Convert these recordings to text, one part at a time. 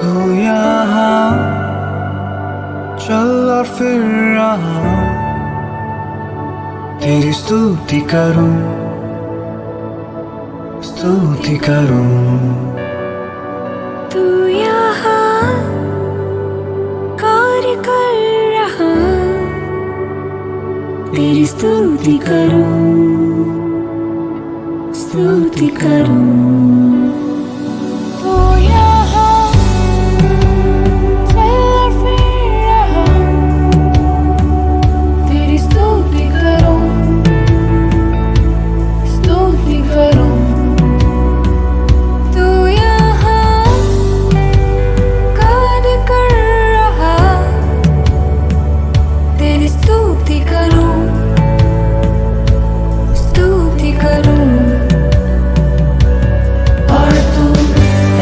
तू यहाँ चल और फिर रहा, तेरी स्तुति करूं, स्तुति करूं। तू यहाँ कार्य कर रहा, तेरी स्तुति करूं, स्तुति करूं। तू यहाँ चल और फिर रहा, तेरी स्तुति करूं, स्तुति करूं। तू यहाँ कार्य कर रहा, तेरी स्तुति करूं, स्तुति करूं। और तू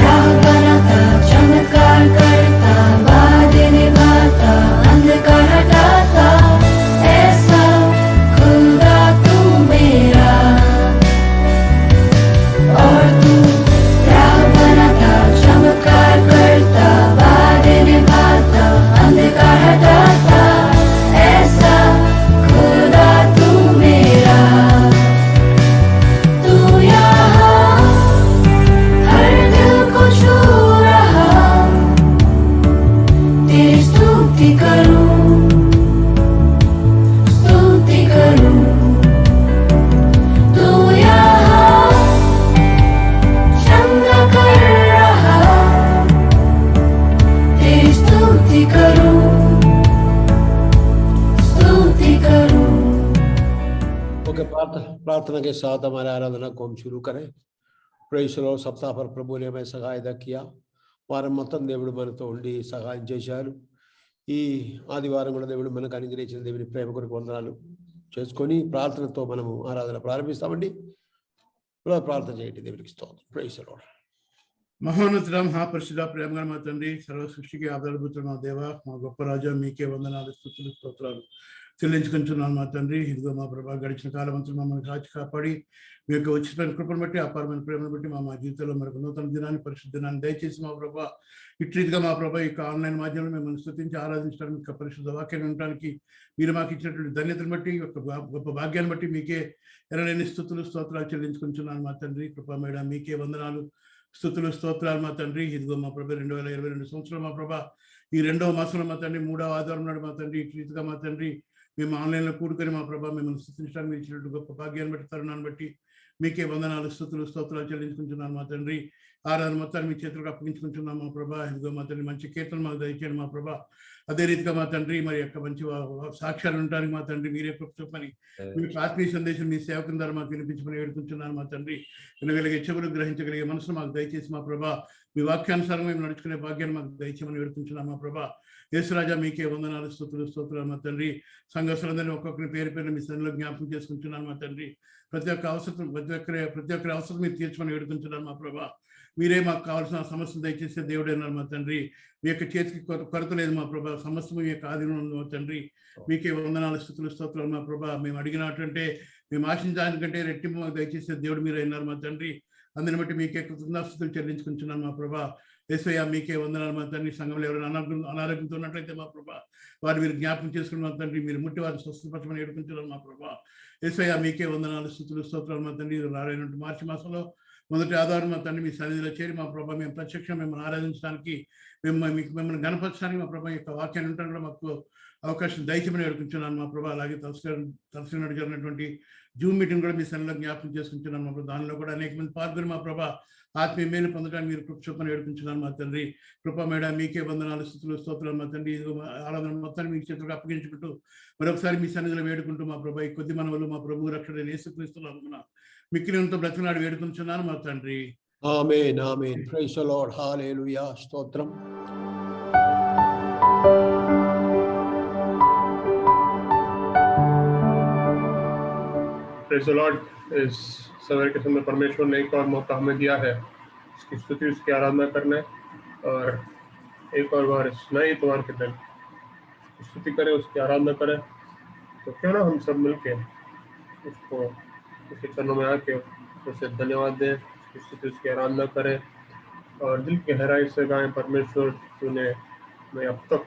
राह बनाता, चमत्कार करता, वादे निभाता, अंधकार हटाता, ऐसा खुदा तू मेरा। और तू राह बनाता, चमत्कार करता, वादे निभाता, अंधकार हटाता, ऐसा खुदा तू मेरा। तू यहाँ हर दिल को छू रहा, तेरी स्तुति करूं, स्तुति करूं। तू यहाँ चंगा कर रहा, तेरी स्तुति करूं, स्तुति करूं। ओके, प्रार्थना के साथ हमारे आराधना को हम शुरू करें। Praise the Lord. సప్తాహ ప్రభువుని ఏమై సహాయం కియా, వారం మొత్తం దేవుడు మనతో ఉండి సహాయం చేశారు. ఈ ఆదివారం కూడా దేవుడు మనకు అనుగ్రహించిన దేవుని ప్రేమ కొరకు వందనాలు చేసుకొని ప్రార్థనతో మనము ఆరాధన ప్రారంభిస్తామండి. ప్రార్థన చేయండి. దేవునికి స్తోత్రం. Praise the lord. మహోన్నతుడ మహాపరిశుద్ధ ప్రేమగల మా తండ్రి, సర్వ సృష్టికి ఆధారభూతుడు మా దేవ, మా గొప్ప రాజా, మీకే వందనాలు, స్తుతులు, స్తోత్రాలు చెల్లించుకుంటున్నాను మా తండ్రి. ఇదిగో మా ప్రభా, గడిచిన కాలం అంతా మమ్మల్ని కాచి కాపాడి మీ యొక్క ఉచితమైన కృపను బట్టి, అపారమైన ప్రేమను బట్టి మా జీవితంలో మరొక నూతన దినాన్ని, పరిశుద్ధ దినాన్ని దయచేసి మా ప్రభా, ఇట్రీతిగా మా ప్రభా ఈ ఆన్లైన్ మాధ్యమంలో మిమ్మల్ని స్తుతించి ఆరాధించడానికి, పరిశుద్ధ వాక్యాన్ని ఉండడానికి మీరు మాకు ఇచ్చినటువంటి ధన్యతను బట్టి, ఒక గొప్ప భాగ్యాన్ని బట్టి మీకే ఎనలేని స్తుతులు, స్తోత్రాలు చెల్లించుకుంటున్నాను మా తండ్రి. కృపా మేడం మీకే వందనాలు, స్తుతులు, స్తోత్రాలు మా తండ్రి. ఇదిగో మా ప్రభా 2022 సంవత్సరం మా ప్రభా ఈ 2వ మాసంలో మా తండ్రి 3వ ఆదివారం నాడు మా తండ్రి ఇట్రీతిగా మా తండ్రి మేము ఆన్లైన్లో కూడుకొని మా ప్రభా మిమ్మల్ని స్తుతించడానికి మీరు ఇచ్చినట్టు గొప్ప భాగ్యాన్ని బట్టి, తరుణాన్ని బట్టి మీకే వందనాలు, స్తుతులు, స్తోత్రాలు చెల్లించుకుంటున్నాను మా తండ్రి. ఆరాధన మొత్తాన్ని మీ చేతులకు అప్పగించుకుంటున్నాం మా ప్రభా. ఇదిగో మా తండ్రి మంచి కీర్తన మాకు దయచేయండి మా ప్రభా. అదే రీతిగా మా తండ్రి మరి యొక్క మంచి సాక్ష్యాలు ఉండడానికి మా తండ్రి మీరే చెప్పని మీకు ఆత్మీయ సందేశం మీ సేవకుల ద్వారా మాకు వినిపించమని వేడుకుంటున్నాను మా తండ్రి. వినగలిగే చెవులు, గ్రహించగలిగే మనసును మాకు దయచేసి మా ప్రభా, మీ వాక్యానుసారం మేము నడుచుకునే భాగ్యాన్ని మాకు దయచేయమని వేడుకుంటున్నాం మా ప్రభా. యేసురాజా మీకే వందనాలు, స్తుతులు, స్తోత్రాలు మా తండ్రి. సంఘస్థులందరినీ ఒక్కొక్కరి పేరు పేరు మీ సన్నిధిలో జ్ఞాపకం చేసుకుంటున్నాను మా తండ్రి. ప్రతి ఒక్క ఒక్కరి అవసరం మీరు తీర్చమని వేడుకుంటున్నాను మా ప్రభా. మీరే మాకు కావాల్సిన సమస్యలు దయచేసే దేవుడైనారు మా తండ్రి. మీ యొక్క చేతికి కొరత లేదు మా ప్రభా, సమస్తం మీ యొక్క ఆధీనం ఉంది మా తండ్రి. మీకే వందనాలు, స్తుతులు, స్తోత్రాలు మా ప్రభా. మేము అడిగినట్టుంటే, మేము ఆశించడానికంటే రెట్టింపు మాకు దయచేసే దేవుడు మీరు అయినారు మా తండ్రి. అందుని బట్టి మీకే కృతజ్ఞతాస్తుతులు చెల్లించుకుంటున్నాను మా ప్రభా. యేసయ్యా మీకే వందనాలు మా తండ్రి. సంఘంలో ఎవరైనా అనారోగ్యంతో ఉన్నట్లయితే మా ప్రభా, వారు మీరు జ్ఞాపకం చేసుకుని మా తండ్రి, మీరు ముట్టి వారిని స్వస్థపరచమని వేడుకుంటున్నాను మా ప్రభా. యేసయ్యా మీకే వందనాలు, స్తుతులు, స్తోత్రాలు మా తండ్రి. రారైన మార్చి మాసంలో మొదటి ఆధారం మా తండ్రి మీ సన్నిధిలో చేరి మా ప్రభా మేము ప్రత్యక్షం మిమ్మల్ని ఆరాధించడానికి, మిమ్మల్ని గణపరచడానికి మా ప్రభా యొక్క వాక్యాన్ని ఉండడం కూడా మాకు అవకాశం దయచేయమని వేడుకుంటున్నాను మా ప్రభా. అలాగే తలసి జరిగినటువంటి జూమ్ మీటింగ్ కూడా మీ సన్నిధిలో జ్ఞాపకం చేసుకుంటున్నాను మా ప్రభా. దానిలో కూడా అనేక మంది పాల్గొని మా ప్రభా ఆత్మీయ మేలు పొందడానికి మీరు కృప చొప్పున వేడుకుంటున్నాను మా తండ్రి. కృపా మేడం మీకే వందనాలు, స్తుతులు, స్తోత్రాలు మా తండ్రి. ఆరాధన మొత్తాన్ని మీ చేతులకు అప్పగించుకుంటూ మరొకసారి మీ సన్నిధిలో వేడుకుంటూ మా ప్రభా ఈ కొద్ది మనవలు మా ప్రభు రక్షకుడైన యేసుక్రీస్తునామమున మిక్కిలినంత బ్రతిమలాడి వేడుకుంటున్నాను మా తండ్రి. ఆమేన్, ఆమేన్. Praise the Lord. హల్లెలూయా. స్తోత్రం. Praise the Lord. इस समय के समय परमेश्वर ने एक और मौका हमें दिया है उसकी स्तुति, उसकी आराधना करने, और एक और बार इस नए इतवार के दिन स्तुति करें, उसकी आराधना करें। तो क्यों ना हम सब मिलके उसको उसके चरणों में आके उसे धन्यवाद दें, उसकी स्तुति, उसकी आराधना करें। और दिल की गहराई से गाएं, परमेश्वर तूने मैं अब तक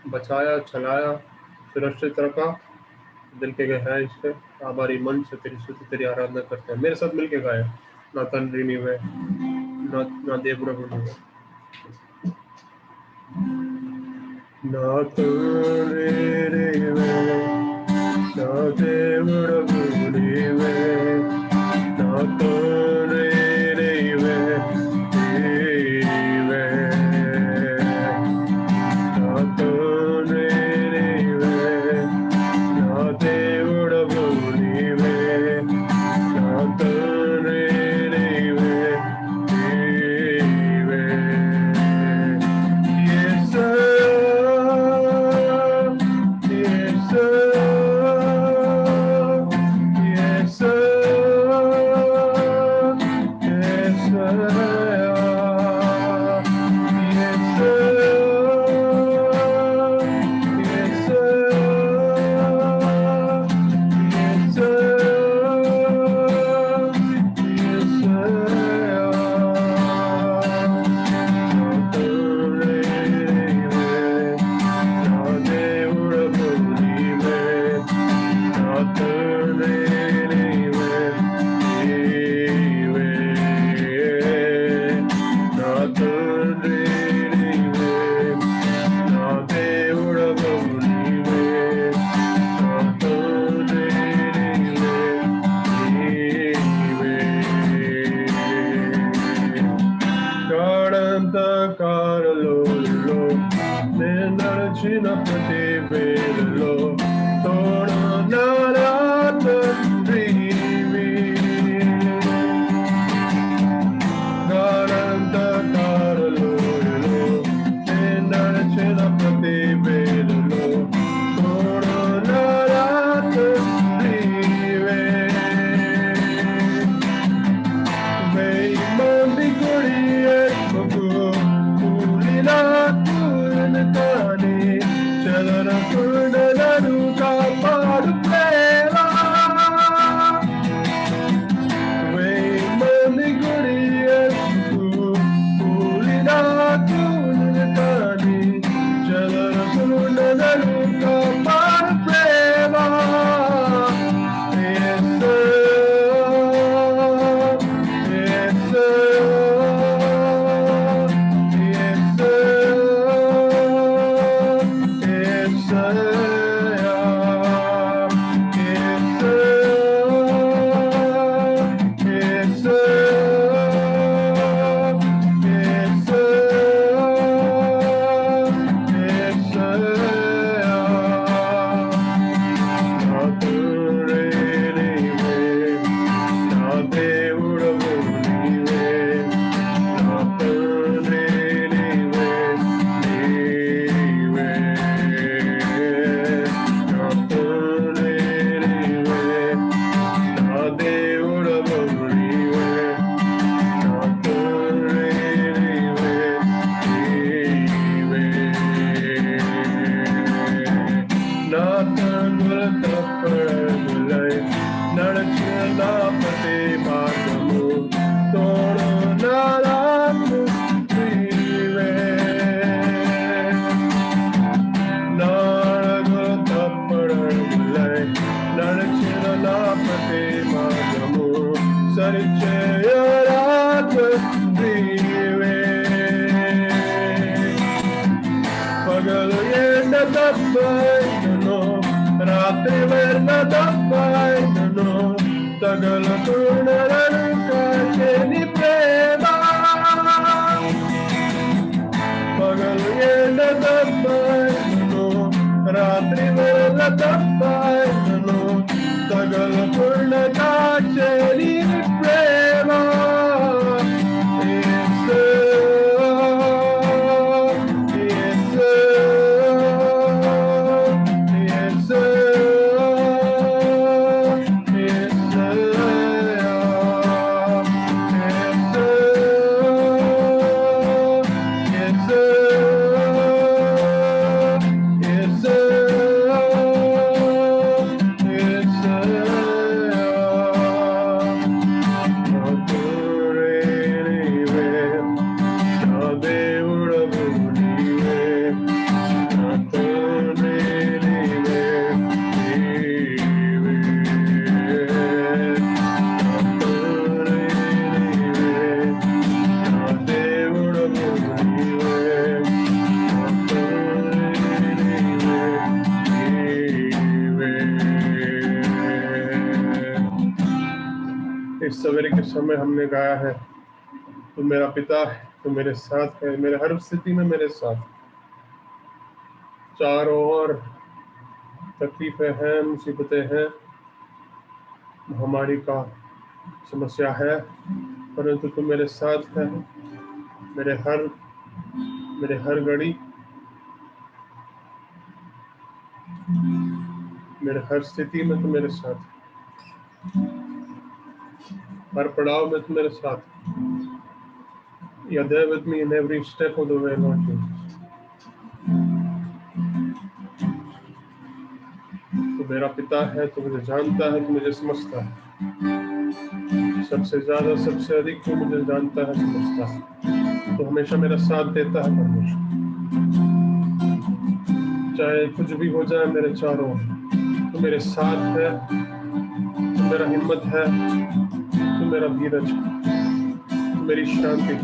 बचाया, चलाया, सुरक्षित रखा। दिल के गहराई से हमारी मन से तेरी स्तुति, तेरी आराधना करते हैं। मेरे साथ मिलके गाएं, ना तंद्री नीवे, ना देवुड़ा नीवे, ना तंद्री नीवे, ना देवुड़ा नीवे, ना तंद्री नीवे, नीवे, ना तंद्री नीवे, ना देवुड़ा नीवे, ना तंद्री नीवे, नीवे। దేవుడవు నీవే నా తండ్రి నీవే నీవే నా తండ్రి నీవే నా దేవుడవు నీవే నా తండ్రి నీవే इस सवेरे के समय हमने गाया है तू मेरा पिता है, तू मेरे साथ है, मेरे हर स्थिति में मेरे साथ। चारों ओर तकलीफें हैं, मुसीबतें हैं, महामारी का समस्या है, परंतु तू मेरे साथ है। मेरे हर घड़ी, मेरे हर स्थिति में तू मेरे साथ, हर पड़ाव में तू मेरे साथ। You're there with me in every step of the way, Lord Jesus. तू मेरा पिता है, तू मुझे जानता है, तू मुझे समझता है। सबसे ज्यादा, सबसे अधिक तू मुझे जानता है, समझता है। तू हमेशा मेरा साथ देता है परमेश्वर। चाहे कुछ भी हो जाए मेरे चारों, तू मेरे साथ है, तू मेरा हिम्मत है, तू मेरा धीरज, तू मेरी शांति,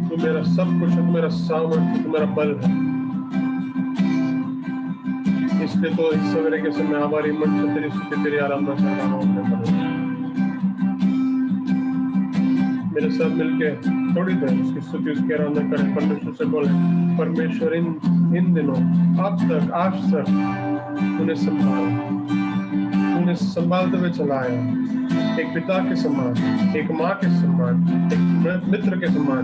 तू मेरा सब कुछ है, तू मेरा सामर्थ्य, तू मेरा बल है। इसलिए तो इस सवेरे के समय आभारी मन से तेरी स्तुति, तेरी आराधना कर रहा हूं। मेरे साथ मिलके थोड़ी देर उसकी स्तुति, उसकी आराधना करें। परमेश्वर से बोले, परमेश्वर इन दिनों अब तक, आज तक तूने संभालते हुए चलाया, एक पिता के समान, एक माँ के समान, एक मित्र के समान,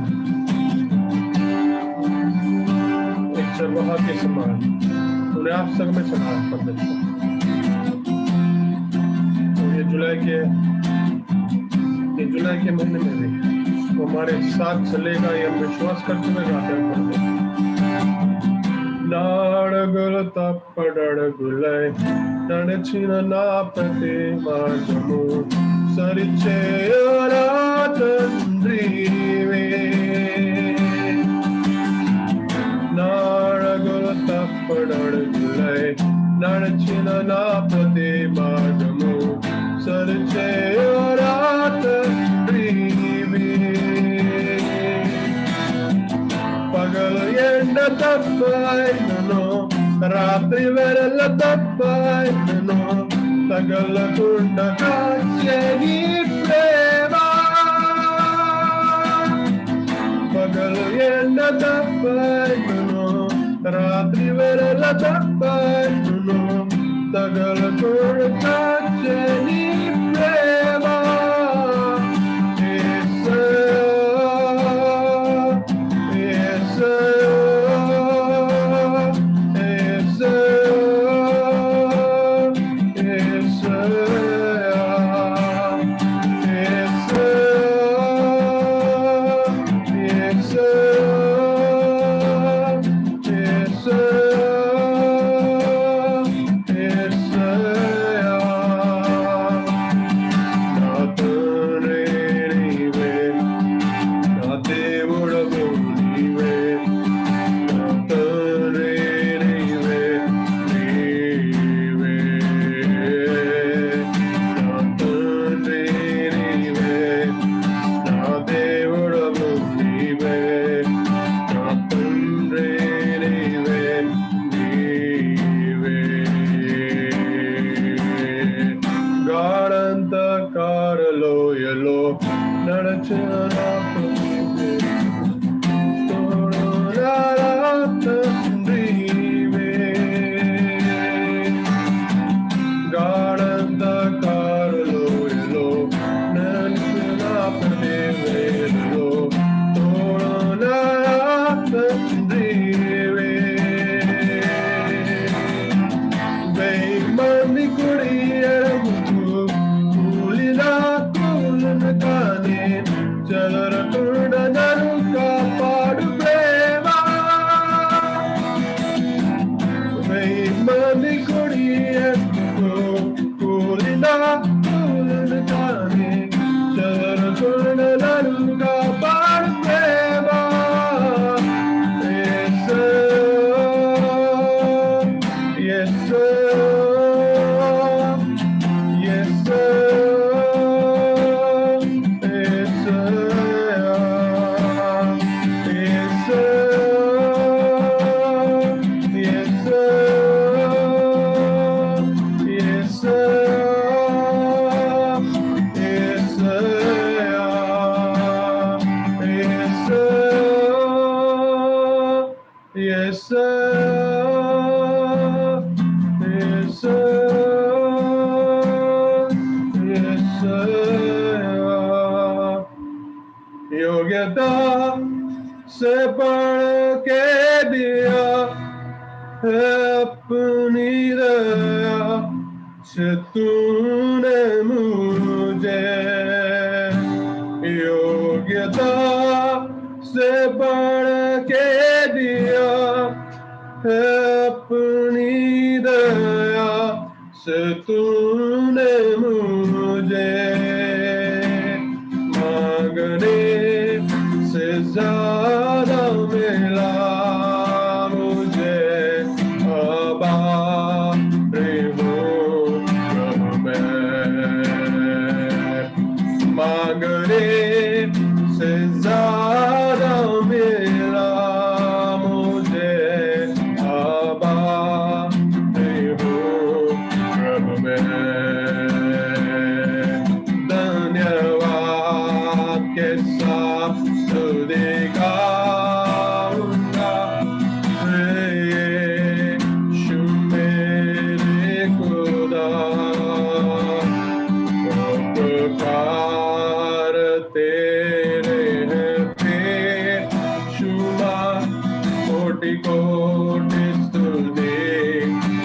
एक चरवाहा के समान तूने आप सब में चला परमेश्वर। तो ये जुलाई के महीने में भी वो हमारे साथ चलेगा, ये हम विश्वास करते हुए गाते हैं। नाड़गुल तपड़गुलै नड़चिन ना प्रति मार्गमु सरिचेयोरा तंद्रीवे नाड़गुल तपड़गुलै नड़चिन ना प्रति मार्गमु सरिचेयोरा तंद्रीवे పగలు ఎండ తప్పైనను రాత్రి వెరల తప్పైనను తగలకుండా కాచే నీ ప్రేమ పగలు ఎండ తప్పైనను రాత్రి వెరల తప్పైనను తగలకుండా కాచే నీ ప్రేమ Yes, sir. Yes, sir. Yes, sir. योग्यता से बढ़ के दिया है अपनी दया से तूने मुझे योग्यता से बढ़ के दिया है अपनी दया से तूने मुझे मांगने से ज्यादा मिला मुझे अबा प्रभु मांगने से ज्यादा मिला मुझे अबा प्रभु में धन्यवाद के साथ स्तुति गाऊंगा यीशु मेरे खुदा उपकार तेरे हैं बेशुमार कोटि कोटि स्तुति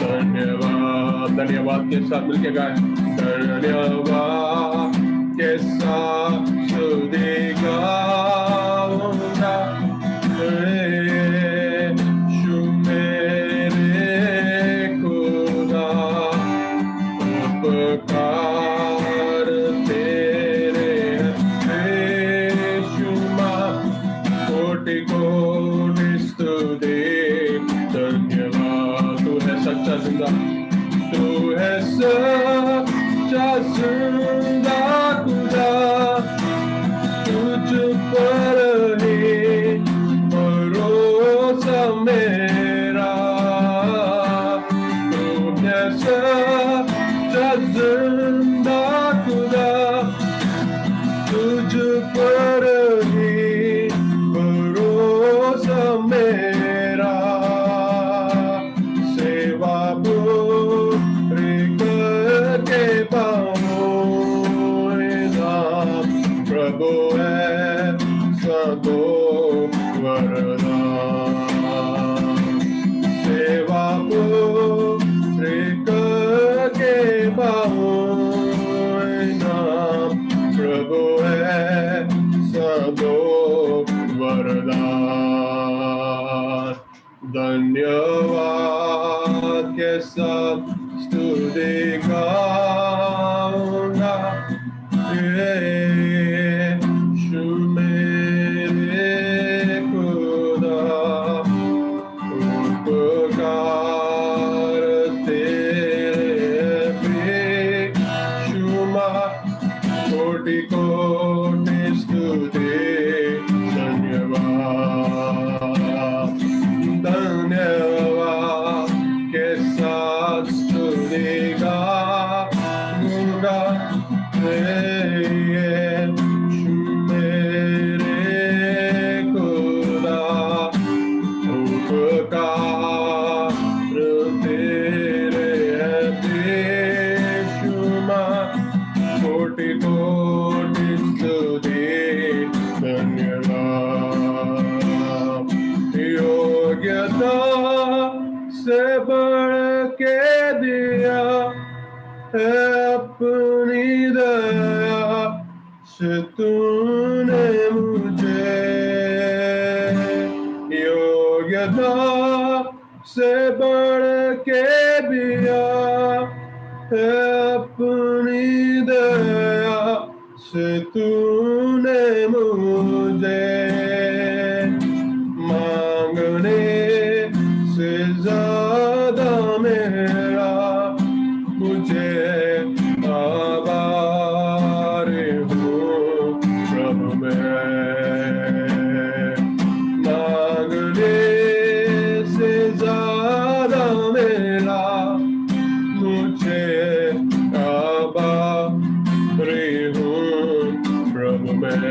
धन्यवाद धन्यवाद के साथ मिलके गाएं धन्यवाद के साथ स्तुति गाऊंगा यीशु मेरे खुदा उपकार तेरे बेशुमार कोटि कोटि स्तुति धन्यवाद तू है सच्चा जिंदा तू है सच्चा जिंदा खुदा तुझ पर ही भरोसा मेरा तू है सच्चा जिंदा खुदा तुझ पर ही भरोसा मेरा सेवा पूरी करके पाऊंगा प्रभु है सदो वरदान सेवा पूरी करके पाऊंगा प्रभु है सदो वरदान धन्यवाद के साथ स्तुति गाऊंगा यीशु मेरे खुदा उपकार तेरे बेशुमार कोटि कोटि स्तुति धन्यवाद धन्यवाद के साथ स्तुति गाऊंगा यीशु मेरे खुदा उपकार तेरे बेशुमार कोटि कोटि स्तुति धन्यवाद योग्यता से बढ़ के दिया है अपनी दया से तूने मुझे योग्यता से बढ़ के दिया है अपनी दया से तूने मुझे मांगने से ज्यादा मेरा मुझे आभार हूँ प्रभु में मांगने से ज्यादा मेरा मुझे आभार हूँ प्रभु में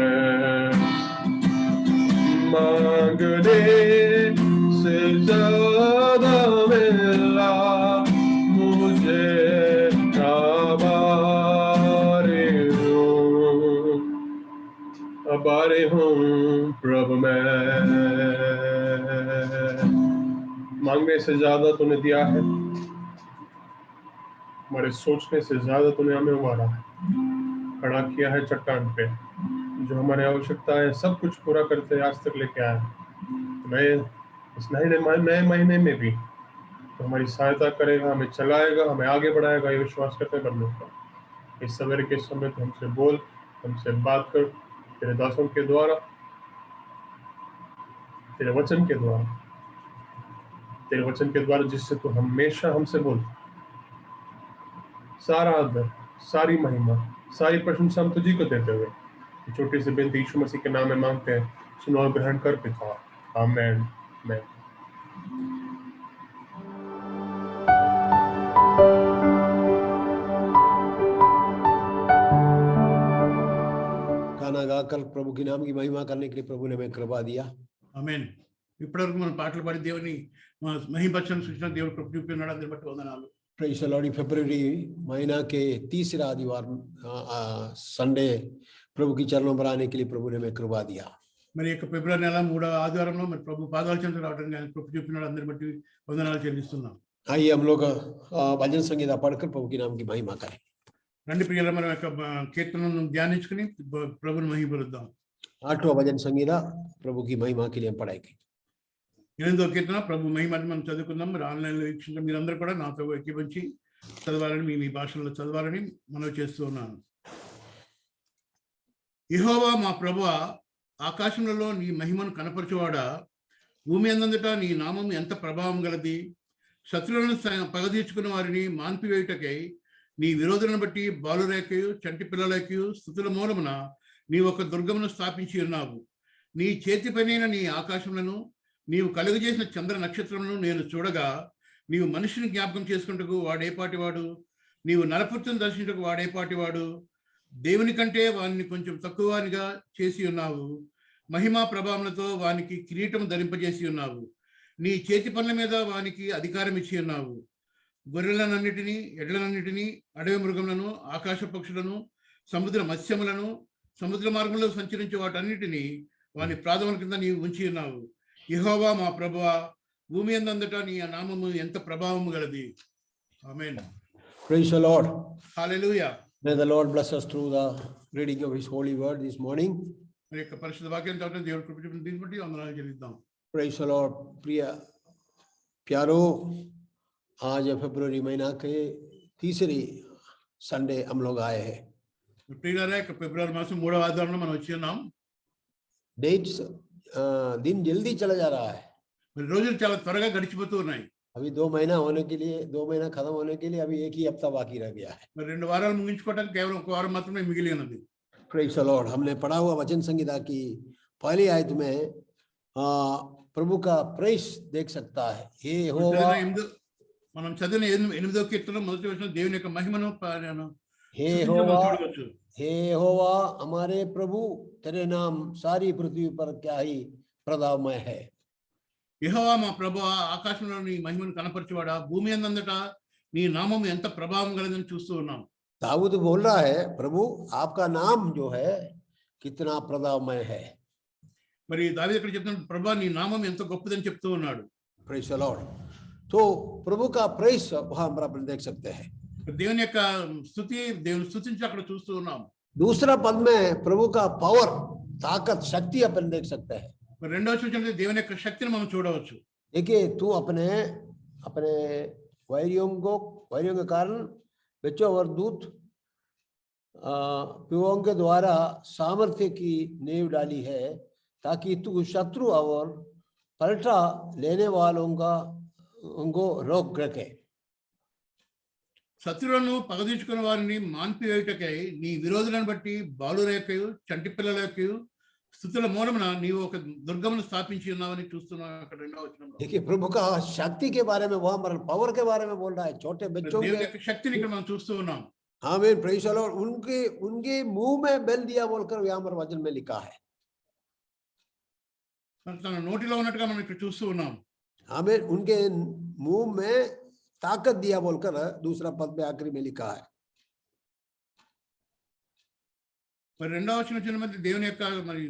मांगने भारी हूँ प्रभु मैं, मांगने से ज्यादा तूने दिया है, हमारे सोचने से ज्यादा तूने हमें उबारा है, खड़ा किया है चट्टान पे, जो हमारी आवश्यकता है सब कुछ पूरा करते आज तक लेके आया। मैं इस नए महीने में भी तो हमारी सहायता करेगा, हमें चलाएगा, हमें आगे बढ़ाएगा, ये विश्वास करते हैं परमेश्वर। इस सवेरे के समय तो हमसे बोल, हमसे बात कर, तेरे दासों के द्वारा, तेरे वचन के द्वारा जिससे तू हमेशा हमसे बोल। सारा आदर, सारी महिमा, सारी प्रशंसा हम तुझी को देते हुए छोटी सी बेनती यीशु मसीह के नाम में मांगते हैं, सुनो और ग्रहण कर पिता, आमीन। आमीन। गाना गाकर प्रभु के नाम की महिमा करने के लिए प्रभु ने हमें कृपा दिया। ఆమేన్. ఇప్పటివరకు మనం పాటలు పాడి దేవుని మహిమపరచడం సృష్టించిన దేవుడు కృప చూపినాడు. అందరి బట్టి వందనాలు. Praise the Lord. फरवरी महीना के तीसरा आदिवार संडे प्रभु की चरणों पर आने के लिए प्रभु ने हमें कृपा दिया। మరి యొక్క ఫిబ్రవరి నెల 3వ ఆదివారంలో మరి ప్రభు పాదాల చెంత రావడానికి ఆయన కృప చూపినాడు. అందరి బట్టి వందనాలు చెల్లిస్తున్నాం. आइए हम लोग भजन संगीता पढ़कर प्रभु के नाम की महिमा करें। రండి ప్రియుల, మనం యొక్క కీర్తనను ధ్యానించుకుని ప్రభుని మహిమపరుద్దాం. 8वां भजन संगीता प्रभु की महिमा के लिए हम पढ़ाएंगे। 8వ కీర్తన ప్రభు మహిమని మనం చదువుకుందాం. మరి ఆన్లైన్లో వీక్షించిన మీరందరూ కూడా నాతో ఏకీభవించి చదవాలని, మీ భాషల్లో చదవాలని మనవి చేస్తూ ఉన్నాను. యెహోవా మా ప్రభువా, ఆకాశములలో నీ మహిమను కనపరచువాడా, భూమి అందంతటా నీ నామం ఎంత ప్రభావం గలది. శత్రువులను పగదీర్చుకున్న వారిని మాన్పివేయుటకై నీ విరోధులను బట్టి బాలురేకయు చంటి పిల్లలకయు స్తుతుల మూలమున నీ ఒక దుర్గమును స్థాపించి ఉన్నావు. నీ చేతి పనైన నీ ఆకాశములను, నీవు కలుగజేసిన చంద్ర నక్షత్రములను నేను చూడగా, నీవు మనిషిని జ్ఞాపకం చేసుకుంటకు వాడేపాటివాడు, నీవు నరపుత్రుని దర్శించకు వాడేపాటివాడు. దేవుని కంటే వారిని కొంచెం తక్కువగా చేసి ఉన్నావు. మహిమా ప్రభావములతో వానికి కిరీటం ధరింపజేసి ఉన్నావు. నీ చేతి పనుల మీద వానికి అధికారం ఇచ్చి ఉన్నావు. గొర్రెలనన్నిటినీ, ఎడ్లనన్నిటినీ, అడవి మృగములను, ఆకాశ పక్షులను, సముద్ర మత్స్యములను, సముద్ర మార్గంలో సంచరించే వాటన్నిటినీ వాని ప్రాధముల కింద నీవు ఉంచి ఉన్నావు. యెహోవా మా ప్రభువా, భూమి అందంతటా నీ నామము ఎంత ప్రభావము గలది. ఆమేన్. Praise the Lord. Hallelujah. May the Lord bless us through the reading of his holy word this morning. మరి యొక్క పరిశుద్ధ వాక్యం చదవడం దేవుడి కృప చూపిన దీన్ని బట్టి వందనాలు చెల్లిద్దాం. Praise the Lord. प्रिय प्यारो, आज फरवरी महीना के तीसरी संडे हम लोग आए हैं। ప్రియులారా, యొక్క ఫిబ్రవరి మాసం 3వ ఆదివారంలో మనం వచ్చి ఉన్నాం. डेट्स दिन जल्दी चला जा रहा है। మరి రోజులు చాలా త్వరగా గడిచిపోతూ ఉన్నాయి. अभी 2 महीना होने के लिए, 2 महीना खत्म होने के लिए अभी एक ही हफ्ता बाकी रह गया है। మరి 2 వారాలు ముగించుకోవడానికి కేవలం 1 వారం మాత్రమే మిగిలి ఉన్నది. Praise the Lord. हमने पढ़ा हुआ वचन संहिता की पहली आयत में प्रभु का प्रेस देख सकता है। हे यहोवा, మనం చదివిన 8వ కీర్తన మొదటి వచనం దేవుని యొక్క మహిమను हे यहोवा, हे यहोवा हमारे प्रभु, तेरे नाम सारी पृथ्वी पर क्या ही प्रतापमय है। యెహోవా మా ప్రభువా, ఆకాశంలో నీ మహిమను కనపరచువాడా, భూమి అందంతటా నీ నామం ఎంత ప్రభావం గలదని చూస్తూ ఉన్నాం. दाऊद बोल रहा है, प्रभु आपका नाम जो है कितना प्रतापमय है। మరి దావీదు ఇక్కడ చెప్తున్నాడు, ప్రభువా నీ నామం ఎంత గొప్పదని చెప్తూ ఉన్నాడు. Praise the Lord. तो प्रभु का प्रेस वहां पर अपन देख सकते हैं। దేవుని యొక్క స్తుతి, దేవుని స్తుతించి అక్కడ చూస్తూ ఉన్నాం. दूसरा पद में प्रभु का पावर, ताकत, शक्ति अपन देख सकते हैं। మరి రెండవ సూచన దేవుని యొక్క శక్తిని మనం చూడవచ్చు. देखिए, तू अपने अपने वैरियों के कारण बच्चों और दूत पिवों के द्वारा सामर्थ्य की नींव डाली है, ताकि तू शत्रु और पलटा लेने वालों का उनको रोक रखे। శత్రువులను పగదీర్చుకున్న వారిని మాన్పివేయుటకై నీ విరోధులను బట్టి బాలురేకయు చంటి పిల్లలకయు స్తుతుల మూలమున నీవు ఒక దుర్గమును స్థాపించి ఉన్నావని చూస్తున్నాం. అక్కడ 2వ వచనంలో देखिए, प्रभु का शक्ति के बारे में, वहां पर पावर के बारे में बोल रहा है। छोटे बच्चों దేవుని के, యొక్క శక్తిని ఇక్కడ మనం చూస్తూ ఉన్నాం. आमीन, प्रेज़ द लॉर्ड। उनके मुंह में बेल दिया बोलकर यहाँ पर वचन में लिखा है। మరి తన నోటిలో ఉన్నట్టుగా మనం ఇక్కడ చూస్తూ ఉన్నాం. आमीन, उनके मुंह में ताकत दिया बोलकर दूसरा पद में आखिरी में लिखा है। మరి రెండవ వచనం వచ్చిన మధ్య దేవుని యొక్క మరి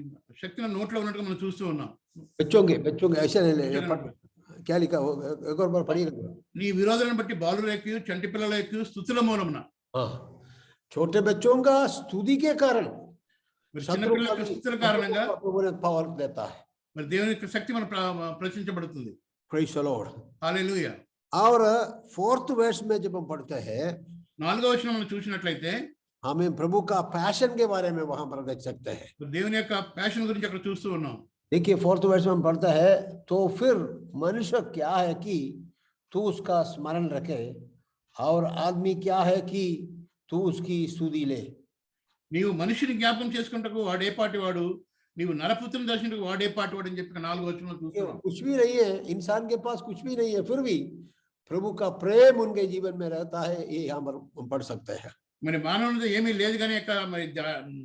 శక్తిని నోట్లో ఉన్నట్టుగా మనం చూస్తూ ఉన్నాం. बच्चों के ऐसे क्या लिखा हो, एक और बार पढ़िएगा। నీ విరోధులను బట్టి బాలుల యొక్క చంటి పిల్లల యొక్క స్తుతుల మూలమున. हाँ, छोटे बच्चों का स्तुति के कारण మరి చిన్న పిల్లల యొక్క స్తుతుల కారణంగా पावर देता है। మరి దేవుని యొక్క శక్తి మన ప్రశ్నించబడుతుంది. Praise the Lord. హల్లెలూయా. और फोर्थ वर्स में जब हम पढ़ते हैं, నాలుగవ వచనం మనం చూసినట్లయితే हमें प्रभु का पैशन के बारे में वहां पर देख सकते हैं। దేవుని యొక్క ప్యాషన్ గురించి అక్కడ చూస్తూ ఉన్నాం. देखिए फोर्थ वर्स में हम पढ़ता है, तो फिर मनुष्य क्या है कि तू उसका स्मरण रखे, और आदमी क्या है कि तू उसकी स्तुति ले। నీవు మనిషిని జ్ఞాపకం చేసుకుంటకు వాడే పాటి వాడు, నీవు నరపుత్రుని దర్శించకు వాడే పాటి వాడు అని చెప్పి 4వ వచనంలో చూస్తున్నాం. कुछ भी नहीं है, इंसान के पास कुछ भी नहीं है, फिर भी प्रभु का प्रेम उनके जीवन में रहता है, ये यहाँ पर हम पढ़ सकते हैं। మరి మానవునితో ఏమీ లేదు కానీ మరి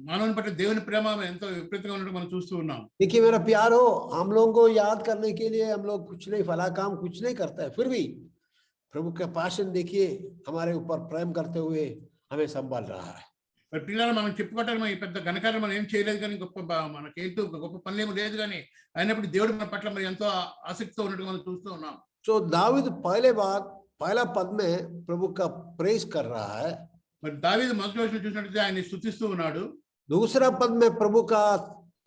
మానవుని పట్ల దేవుని ప్రేమ ఎంతో విపరీతంగా ఉన్నట్టు మనం చూస్తూ ఉన్నాం. देखिए मेरा प्यारो, हम लोगों को याद करने के लिए हम लोग कुछ नहीं, फला काम कुछ नहीं करता है, फिर भी प्रभु का पैशन देखिए हमारे ऊपर प्रेम करते हुए हमें संभाल रहा है। మరి పిల్లలు మనం చెప్పుకోవటానికి మన పెద్ద ఘనకార్యం మనం ఏం చేయలేదు కానీ మనకి ఏంటో గొప్ప పనులేమో లేదు కానీ అయినప్పుడు దేవుడు మన పట్ల మరి ఎంతో ఆసక్తితో ఉన్నట్టుగా మనం చూస్తూ ఉన్నాం. तो दाऊद पहला पद में प्रभु का प्रेज कर रहा है, మరి దావీదు మొదటి వచనం చూసినట్లయితే ఆయన స్తుతిస్తూ ఉన్నాడు. दूसरा पद में प्रभु का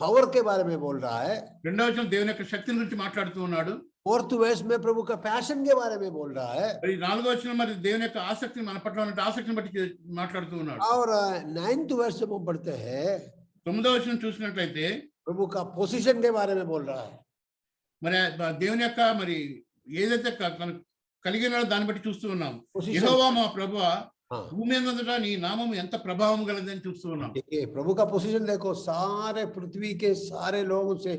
पावर के बारे में बोल रहा है, రెండవ వచనం దేవుని యొక్క శక్తిని గురించి మాట్లాడుతూ ఉన్నాడు. फोर्थ वर्स में प्रभु का पैशन के बारे में बोल रहा है, మరి 4వ వచనం మరి దేవుని యొక్క ఆసక్తిని మన పట్ల ఉన్న ఆసక్తిని బట్టి మాట్లాడుతూ ఉన్నాడు. और 9th वर्स जब हम पढ़ते हैं, 9వ వచనం చూసినట్లయితే प्रभु का पोजीशन के बारे में बोल रहा है। మరి దేవుని యొక్క మరి ఏదైతే కలిగిన దాన్ని బట్టి చూస్తూ ఉన్నాం. Position. యెహోవా మా ప్రభువా, हाँ, భూమి అంతటా నీ నామం ఎంత ప్రభావం గలదని చూస్తూ ఉన్నాం. देखिए प्रभु का पोजीशन देखो, सारे पृथ्वी के सारे लोगों से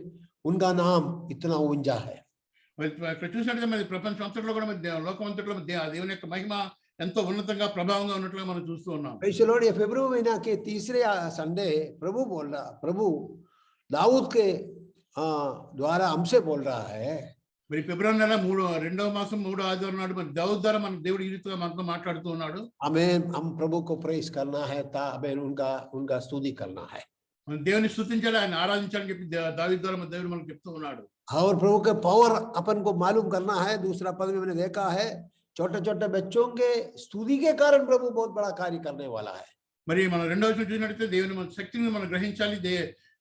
उनका नाम इतना ऊंचा है। మరి ఇక్కడ చూసినట్లయితే మరి ప్రపంచం అంతట్లో కూడా మరి లోకం అంతట్లో దేవుని యొక్క మహిమ ఎంతో ఉన్నతంగా ప్రభావంగా ఉన్నట్లుగా మనం చూస్తూ ఉన్నాం. Praise the Lord. ये फरवरी महीना के तीसरे संडे प्रभु बोल रहा, प्रभु दाऊद के द्वारा हमसे बोल रहा है। మరి ఫిబ్రవరి నెల 2వ మాసం 3వ ఆదివారం నాడు మరి దావీదు ద్వారా మన దేవుడు ఈ రీతిగా మనతో మాట్లాడుతూ ఉన్నాడు. हम प्रभु को प्रेज करना है, हमें उनका स्तुति करना है, మన దేవుని స్తుతించాలి, ఆయన ఆరాధించాలని చెప్పి దావీదు ద్వారా మన దేవుడు మనకు చెప్తూ ఉన్నాడు. और प्रभु के पावर अपन को मालूम करना है। दूसरा पद में मैंने देखा है, छोटे छोटे बच्चों के स्तुति के कारण प्रभु बहुत बड़ा कार्य करने वाला है। మరి మనం రెండవ వచనం చూసినట్లయితే దేవుని మన శక్తిని మనం గ్రహించాలి.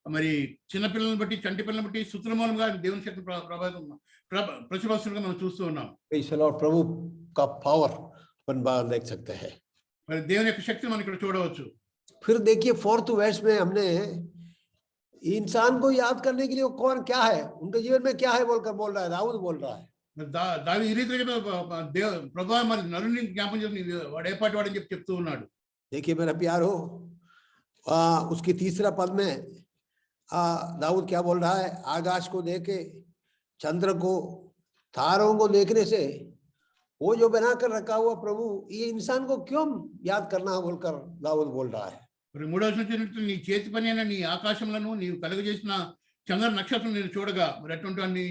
మరి చిన్న పిల్లల్ని బట్టి చంటి పిల్లల్ని బట్టి స్తుతుల మూలంగా దేవుని శక్తి ప్రతిభాస్తులుగా మనం చూస్తూ ఉన్నాం. Praise the Lord. प्रभु का पावर अपन बाहर देख सकते हैं। మరి దేవుని యొక్క శక్తిని మనం ఇక్కడ చూడవచ్చు. फिर देखिए फोर्थ वर्स में हमने इंसान को याद करने के लिए वो कौन क्या है, उनके जीवन में क्या है बोलकर बोल रहा है, दाऊद बोल रहा है। దావీదు ఈ రీతిగా ప్రభువా మరి నరుని జ్ఞాపకం చేసి వాడు ఏ పాటి వాడని చెప్పి చెప్తూ ఉన్నాడు. देखिए मेरा प्यारो, उसकी तीसरा पद में दाऊद क्या बोल रहा है, आकाश को देखे, चंद्र को, तारों को देखने से वो जो बना कर रखा हुआ प्रभु, ये इंसान को क्यों याद करना है बोलकर दाऊद बोल रहा है। మరి 3వ వచనం చూసినట్లయితే నీ చేతి పని అయిన నీ ఆకాశంలను నీవు కలుగజేసిన చంద్ర నక్షత్రం నేను చూడగా మరి అటువంటి వాడిని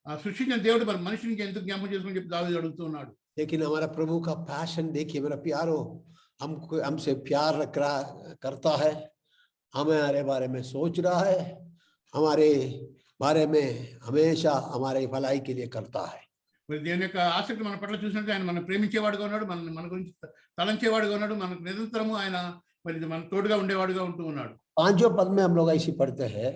సృష్టించిన దేవుడు మరి మనిషిని ఎందుకు జ్ఞాపకం చేసుకుని చెప్పి దావీదు అడుగుతూ ఉన్నాడు. लेकिन हमारा प्रभु का पैशन देखिए मेरा प्यारो, हमसे प्यार करता है, हमारे बारे में सोच रहा है, हमारे बारे में हमेशा हमारे भलाई के लिए करता है। మరి దేవుని యొక్క ఆసక్తి మన పట్ల చూసినట్టు ఆయన మనం ప్రేమించేవాడుగా ఉన్నాడు, మన గురించి తలంచేవాడుగా ఉన్నాడు, మనకు నిరంతరము ఆయన మరి మన తోడుగా ఉండేవాడుగా ఉంటూ ఉన్నాడు. 5वें पद में हम लोग ऐसी पढ़ते हैं।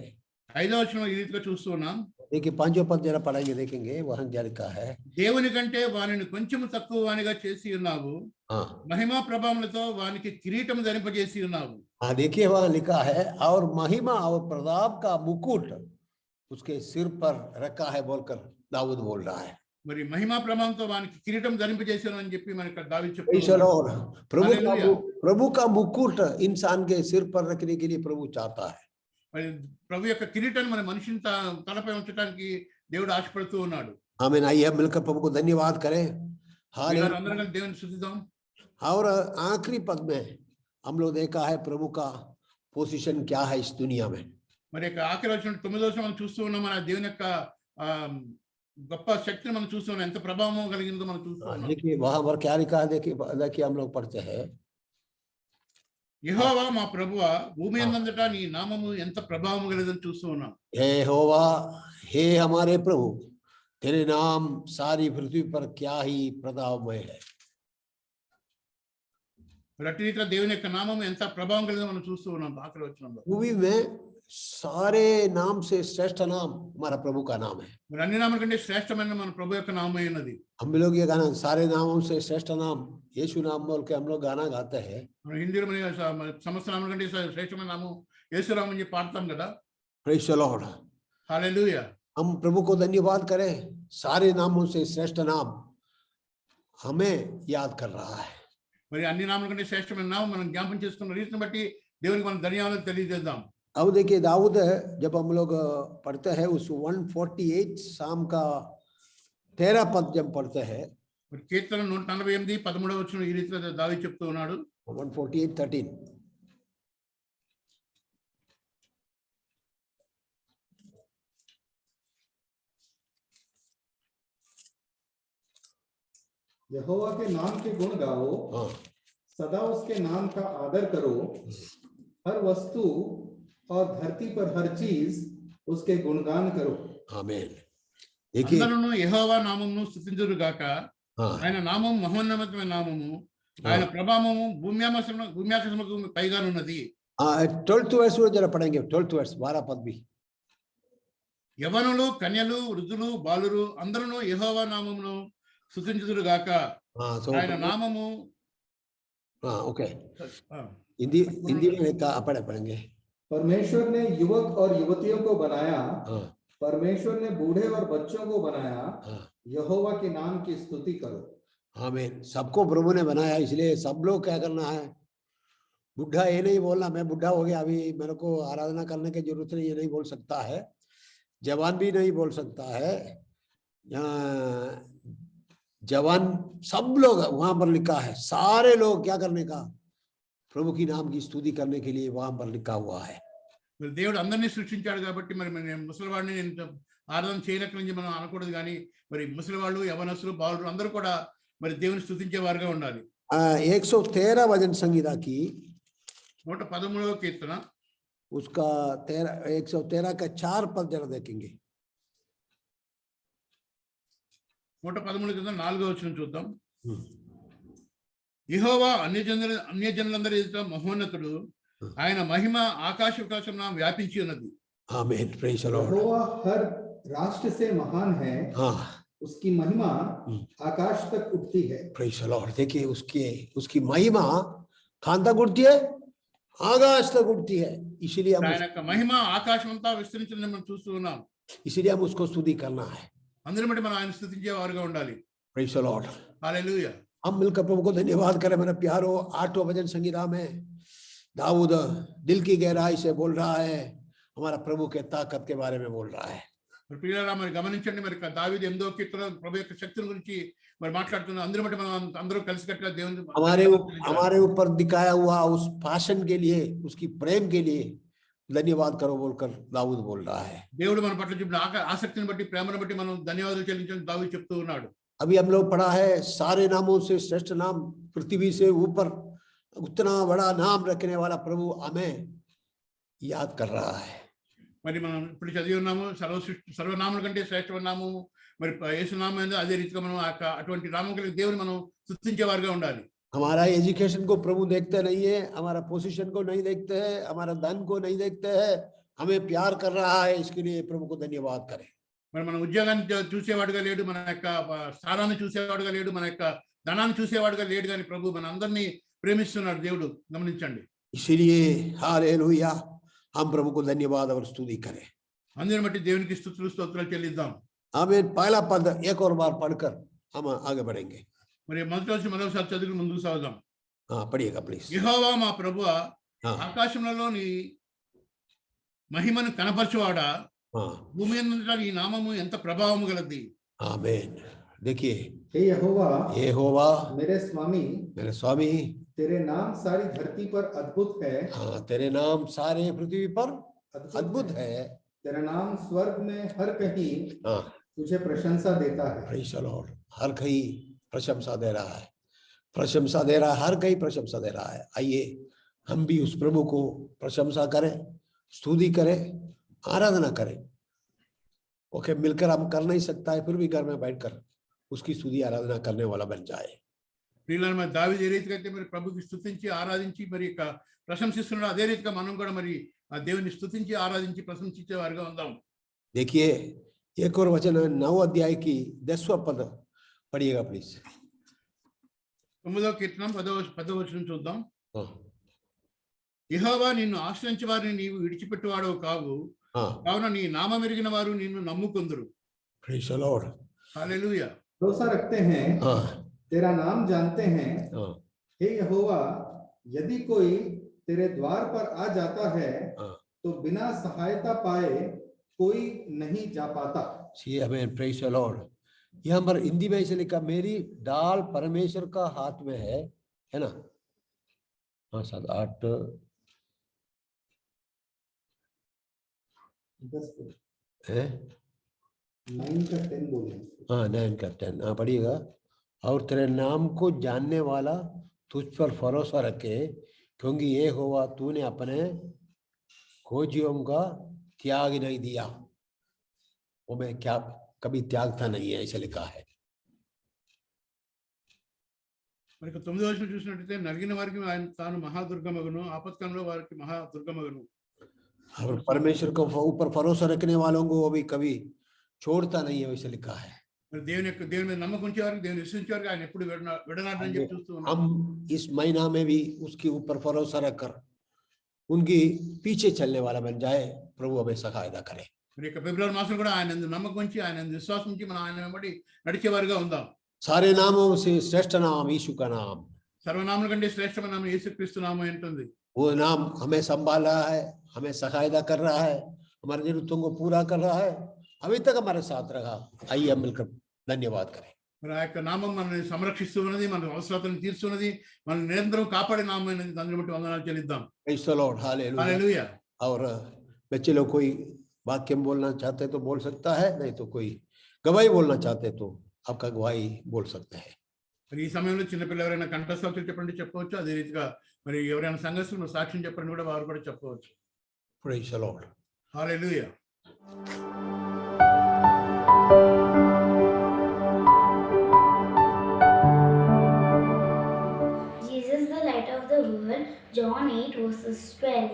5వ వచనం ఈ రీతిగా చూస్తూ ఉన్నాం. देखिए 5वें पद जरा पढ़ाएंगे, देखेंगे वहां क्या लिखा है। దేవుని కంటే వానిని కొంచెము తక్కువ వానిగా చేసి ఉన్నావు, हाँ మహిమా ప్రభావములతో వానికి కిరీటం ధరింపజేసి ఉన్నావు. हाँ, देखिए वहां लिखा है, और महिमा और प्रताप का मुकुट उसके सिर पर रखा है बोलकर दाऊद बोल रहा है। మరి మహిమా ప్రభావంతో వానికి కిరీటం ధరింపజేసాను అని చెప్పి మనకి దావీదు प्रेज़ द చెప్తున్నాడు. लॉर्ड। प्रभु का मुकुट इंसान के सिर पर रखने के लिए प्रभु चाहता है। మరి ప్రభు యొక్క కిరీటాన్ని మన మనిషిని తలపై ఉంచడానికి దేవుడు ఆశపడుతూ ఉన్నాడు. आमीन। आइए हम मिलकर प्रभु को धन्यवाद करें। అందరం కలిసి దేవుని స్తుతిద్దాం. और आखिरी पद में हम लोग देखा है प्रभु का पोजीशन क्या है इस दुनिया में। మరి యొక్క ఆఖరి వచనం 9వ వచనం మనం చూస్తూ ఉన్నాం. మన దేవుని యొక్క గొప్ప శక్తిని మనం చూస్తూ ఉన్నాం, ఎంత ప్రభావం కలిగిందో మనం చూస్తూ ఉన్నాం. देखिए वहां पर क्या लिखा है, देखिए हम लोग पढ़ते हैं। యెహోవా మా ప్రభువా భూమి అందంతటా నీ నామము ఎంత ప్రభావం గలదని చూస్తూ ఉన్నాం. हे होवा, हे हमारे प्रभु, तेरे नाम सारी पृथ्वी पर क्या ही प्रतापमय है। మరి అట్టి రీతిగా దేవుని యొక్క నామము ఎంత ప్రభావం కలిగిందో మనం చూస్తూ ఉన్నాం. ఆఖరి వచనంలో भूमि में सारे नाम से श्रेष्ठ नाम हमारा प्रभु का नाम है। మరి అన్ని నామల కంటే శ్రేష్టమైన మన ప్రభు యొక్క నామమే ఉన్నది. हम लोग ये गाना सारे नामों से श्रेष्ठ नाम यीशु नाम बोल के हम लोग गाना गाते हैं। మన హిందీలో మన సమస్త నామల కంటే శ్రేష్టమైన నామం యేసునామం అని చెప్పి పాడతాం కదా. Praise the Lord. హల్లెలూయా. हम प्रभु को धन्यवाद करें, सारे नामों से श्रेष्ठ नाम हमें याद कर रहा है। మరి అన్ని నామల కంటే శ్రేష్టమైన నామం మనం జ్ఞాపకం చేసుకున్న రీతిని బట్టి దేవునికి మనం ధన్యవాదాలు తెలియజేద్దాం. अब देखिए दाऊद जब हम लोग पढ़ते हैं उस 148 साम का 13 पद जब पढ़ते हैं, మరి కీర్తన 148 13వ వచనం ఈ రీతిలో దావీదు చెప్తూ ఉన్నాడు. 148:13 यहोवा के नाम के गुण गाओ, हाँ सदा उसके नाम का आदर करो, हर वस्तु और धरती पर हर चीज उसके गुणगान करो। आमीन। देखिए అందరూ యెహోవా నామమును స్తుతించుదురు గాక. हाँ ఆయన నామం మహోన్నతమైన నామము, ఆయన ప్రభావము భూమ్యాకాశములకు పైగానున్నది. 12th वर्स वो जरा पढ़ेंगे, 12th वर्स 12 पद भी। యవనులు కన్యలు వృద్ధులు బాలురు అందరూ యెహోవా నామమును స్తుతించుదురు గాక. हाँ तो ఆయన నామము हाँ ओके, ఆ, हिंदी में पढ़ेंगे। परमेश्वर ने युवक और युवतियों को बनाया, हाँ परमेश्वर ने बूढ़े और बच्चों को बनाया, हाँ यहोवा के नाम की स्तुति करो। आमीन। सबको प्रभु ने बनाया, इसलिए सब लोग क्या करना है, बुढ़ा ये नहीं बोलना मैं बुढ़ा हो गया अभी मेरे को आराधना करने की जरूरत नहीं, ये नहीं बोल सकता है। जवान भी नहीं बोल सकता है, जवान सब लोग वहां पर लिखा है, सारे लोग क्या करने का, प्रभु की नाम की स्तुति करने के लिए वहां पर लिखा हुआ है। మరి దేవుడు అందరినీ సృష్టించాడు కాబట్టి మరి ముసలివాడిని నేను ఆరాధన చేయనట్లని మనం అనకూడదు. కానీ మరి ముసలివాళ్ళు యవనస్తులు బాలురు అందరూ కూడా మరి దేవుని స్తుతించే వారుగా ఉండాలి. 113 भजन संगीता की 113వ కీర్తన उसका 113 का 4 पद जरा देखेंगे। 113 కింద 4వ వచనం చూద్దాం. యెహోవా అన్యజనులందరి ఎదుట మహోన్నతుడు, ఆయన మహిమ ఆకాశం వ్యాపించి ఉన్నది. आमीन। Praise the Lord. यहोवा हर राष्ट्र से महान है, हाँ उसकी महिमा आकाश तक उठती है। Praise the Lord. देखिए उसकी महिमा कहां तक उठती है, आकाश तक उठती है। इसीलिए ఆయన యొక్క మహిమ ఆకాశం అంతా విస్తరించిందని మనం చూస్తూ ఉన్నాం. हम उसको स्तुति करना है। అందరి బట్టి మనం ఆయన స్తుతించే వారుగా ఉండాలి. Praise the Lord. హల్లెలూయా. हम मिलकर प्रभु को धन्यवाद करें। मेरे प्यारो 8वां भजन संगीता में दाऊद दिल की गहराई से बोल रहा है, हमारा प्रभु के ताकत के बारे में बोल रहा है। మరి ప్రియులారా మరి గమనించండి, మరి దావీదు 8వ కీర్తన ప్రభు యొక్క శక్తిని గురించి మరి మాట్లాడుతున్న అందరి బట్టి మనం అందరూ కలిసికట్టుగా దేవుని हमारे ऊपर दिखाया हुआ उस भाषण के लिए, उसकी प्रेम के लिए धन्यवाद करो बोलकर दाऊद बोल रहा है। దేవుడు మన పట్ల చూపిన ఆసక్తిని బట్టి ప్రేమను బట్టి మనం ధన్యవాదాలు చెల్లించని దావీదు చెప్తూ ఉన్నాడు. अभी हम लोग पढ़ा है, सारे नामों से श्रेष्ठ नाम, पृथ्वी से ऊपर उतना बड़ा नाम रखने वाला प्रभु हमें याद कर रहा है। మరి మనం ఇప్పుడు చదివి ఉన్నాము, సర్వనామల కంటే శ్రేష్టమైన నామము మరి యేసు నామం ఏందో అదే రీతిగా మనం అటువంటి నామం కలిగిన దేవుని మనం స్తుతించే వారుగా ఉండాలి. हमारा एजुकेशन को प्रभु देखते नहीं है, हमारा पोजीशन को नहीं देखते हैं, हमारा धन को नहीं देखते हैं, हमें प्यार कर रहा है, इसके लिए प्रभु को धन्यवाद करें। మరి మన ఉద్యోగాన్ని చూసేవాడుగా లేడు, మన యొక్క స్థానాన్ని చూసేవాడుగా లేడు, మన యొక్క ధనాన్ని చూసేవాడుగా లేడు, కానీ ప్రభు మన అందరినీ ప్రేమిస్తున్నాడు దేవుడు. గమనించండి. इसीलिए हालेलुया, हम प्रभु को धन्यवाद और स्तुति करें। అందరిని బట్టి దేవునికి స్తుతులు స్తోత్రాలు చెల్లిద్దాం. आमीन। पहला पद एक और बार पढ़कर हम आगे बढ़ेंगे। మరి మరోసారి చదువు ముందుకు సాగుదాం. हाँ पढ़िएगा प्लीज। యెహోవా మా ప్రభువా, हाँ ఆకాశంలో నీ మహిమను కనపరచువాడా, हाँ భూమి అంతటా నీ నామము ఎంత ప్రభావము గలది. आमीन। देखिए हे यहोवा, यहोवा मेरे स्वामी, मेरे स्वामी, तेरे नाम सारी धरती पर अद्भुत है। हाँ तेरे नाम सारे पृथ्वी पर अद्भुत है। तेरा नाम स्वर्ग में हर कहीं हाँ तुझे प्रशंसा देता है। Praise the Lord. हर कहीं प्रशंसा दे रहा है, प्रशंसा दे रहा है, हर कहीं प्रशंसा दे रहा है। आइए हम भी उस प्रभु को प्रशंसा करें, स्तुति करें, आराधना करें। ओके, मिलकर हम कर नहीं सकता है, फिर भी घर में बैठकर उसकी स्तुति आराधना करने वाला बन जाए। ప్రియులారా మరి దావీదు ఏ రీతిగా అయితే మరి ప్రభుకి స్తుతించి ఆరాధించి మరి ప్రశంసిస్తున్నాడు, అదే రీతిగా మనం కూడా మరి ఆ దేవుని స్తుతించి ఆరాధించి ప్రశంసించే వారిగా ఉందాం. देखिए एक और वचन 9 अध्याय की 10वां पद पढ़िएगा प्लीज। 9వ కీర్తనం 10వ వచనం చూద్దాం. हाँ యెహోవా నిన్ను ఆశ్రయించే వారిని నీవు విడిచిపెట్టువాడవు కావు, हाँ, కావున నీ నామం ఎరిగిన వారు నిన్ను నమ్ముకొందురు. Praise the Lord. హల్లెలూయా. भरोसा रखते हैं, हाँ तेरा नाम जानते हैं, हाँ हे यहोवा। यदि कोई तेरे द्वार पर आ जाता है हाँ, तो बिना सहायता पाए कोई नहीं जा पाता। सी हमें प्रेज़ द लॉर्ड। यहाँ पर हिंदी में ऐसे लिखा, मेरी डाल परमेश्वर का हाथ में है ना। हाँ 7 8 है, 9 का 10 बोले। हाँ 9 का 10, हाँ पढ़िएगा। और तेरे नाम को जानने वाला तुझ पर भरोसा रखे, क्योंकि ये हुआ तूने अपने खोजियों का त्याग नहीं दिया। वो मैं क्या कभी त्यागता नहीं है, ऐसे लिखा है। మరి 9వ వచనం చూసినట్లయితే నలిగిన వారికి ఆయన తాను మహాదుర్గమగును, ఆపత్కాలంలో వారికి మహాదుర్గమగును. और परमेश्वर को ऊपर भरोसा रखने वालों को वो भी कभी छोड़ता नहीं है, वैसे लिखा है। మరి దేవుని మీద నమ్మకం ఉంచే వారికి, దేవుని విశ్వసించే వారికి ఆయన ఎప్పుడు విడనాడని చెప్పి చూస్తూ ఉన్నాం. हम इस महीना में भी उसके ऊपर भरोसा रखकर उनकी पीछे चलने वाला बन जाए, प्रभु हमें सहायता करे। మరి ఫిబ్రవరి మాసం కూడా ఆయన నమ్మకం ఉంచి, ఆయన విశ్వాసం ఉంచి మనం ఆయన వెంబడి నడిచే వారిగా ఉందాం. सारे नामों से श्रेष्ठ नाम यीशु का नाम, సర్వనామముల కంటే శ్రేష్టమైన నామం యేసుక్రీస్తు నామం ఉంటుంది. वो नाम हमें संभाल रहा है, हमें सहायता कर रहा है, हमारे जरूरतों को पूरा कर रहा है, अभी तक हमारे साथ रहा। आइए हम मिलकर धन्यवाद करें। మరి ఆ యొక్క నామం మనల్ని సంరక్షిస్తూ ఉన్నది, మన అవసరాలను తీర్చున్నది, మనం నిరంతరం కాపాడే నామం అనేది. దాన్ని బట్టి వందనాలు చెల్లిద్దాం. प्रेज़ द लॉर्ड, हालेलुया। హల్లెలూయా. और बच्चे लोग कोई वाक्य बोलना चाहते तो बोल सकता है, नहीं तो कोई गवाही बोलना चाहते तो आपका गवाही बोल सकते हैं। మరి ఈ సమయంలో చిన్నపిల్లలు ఎవరైనా కంఠస్థాలు చెప్పండి చెప్పవచ్చు. అదే రీతిగా మరి ఎవరైనా సంఘస్థులు సాక్ష్యం చెప్పండి కూడా వారు కూడా చెప్పవచ్చు. Praise the Lord. Hallelujah. Jesus, the light of the world. John 8 verses 12.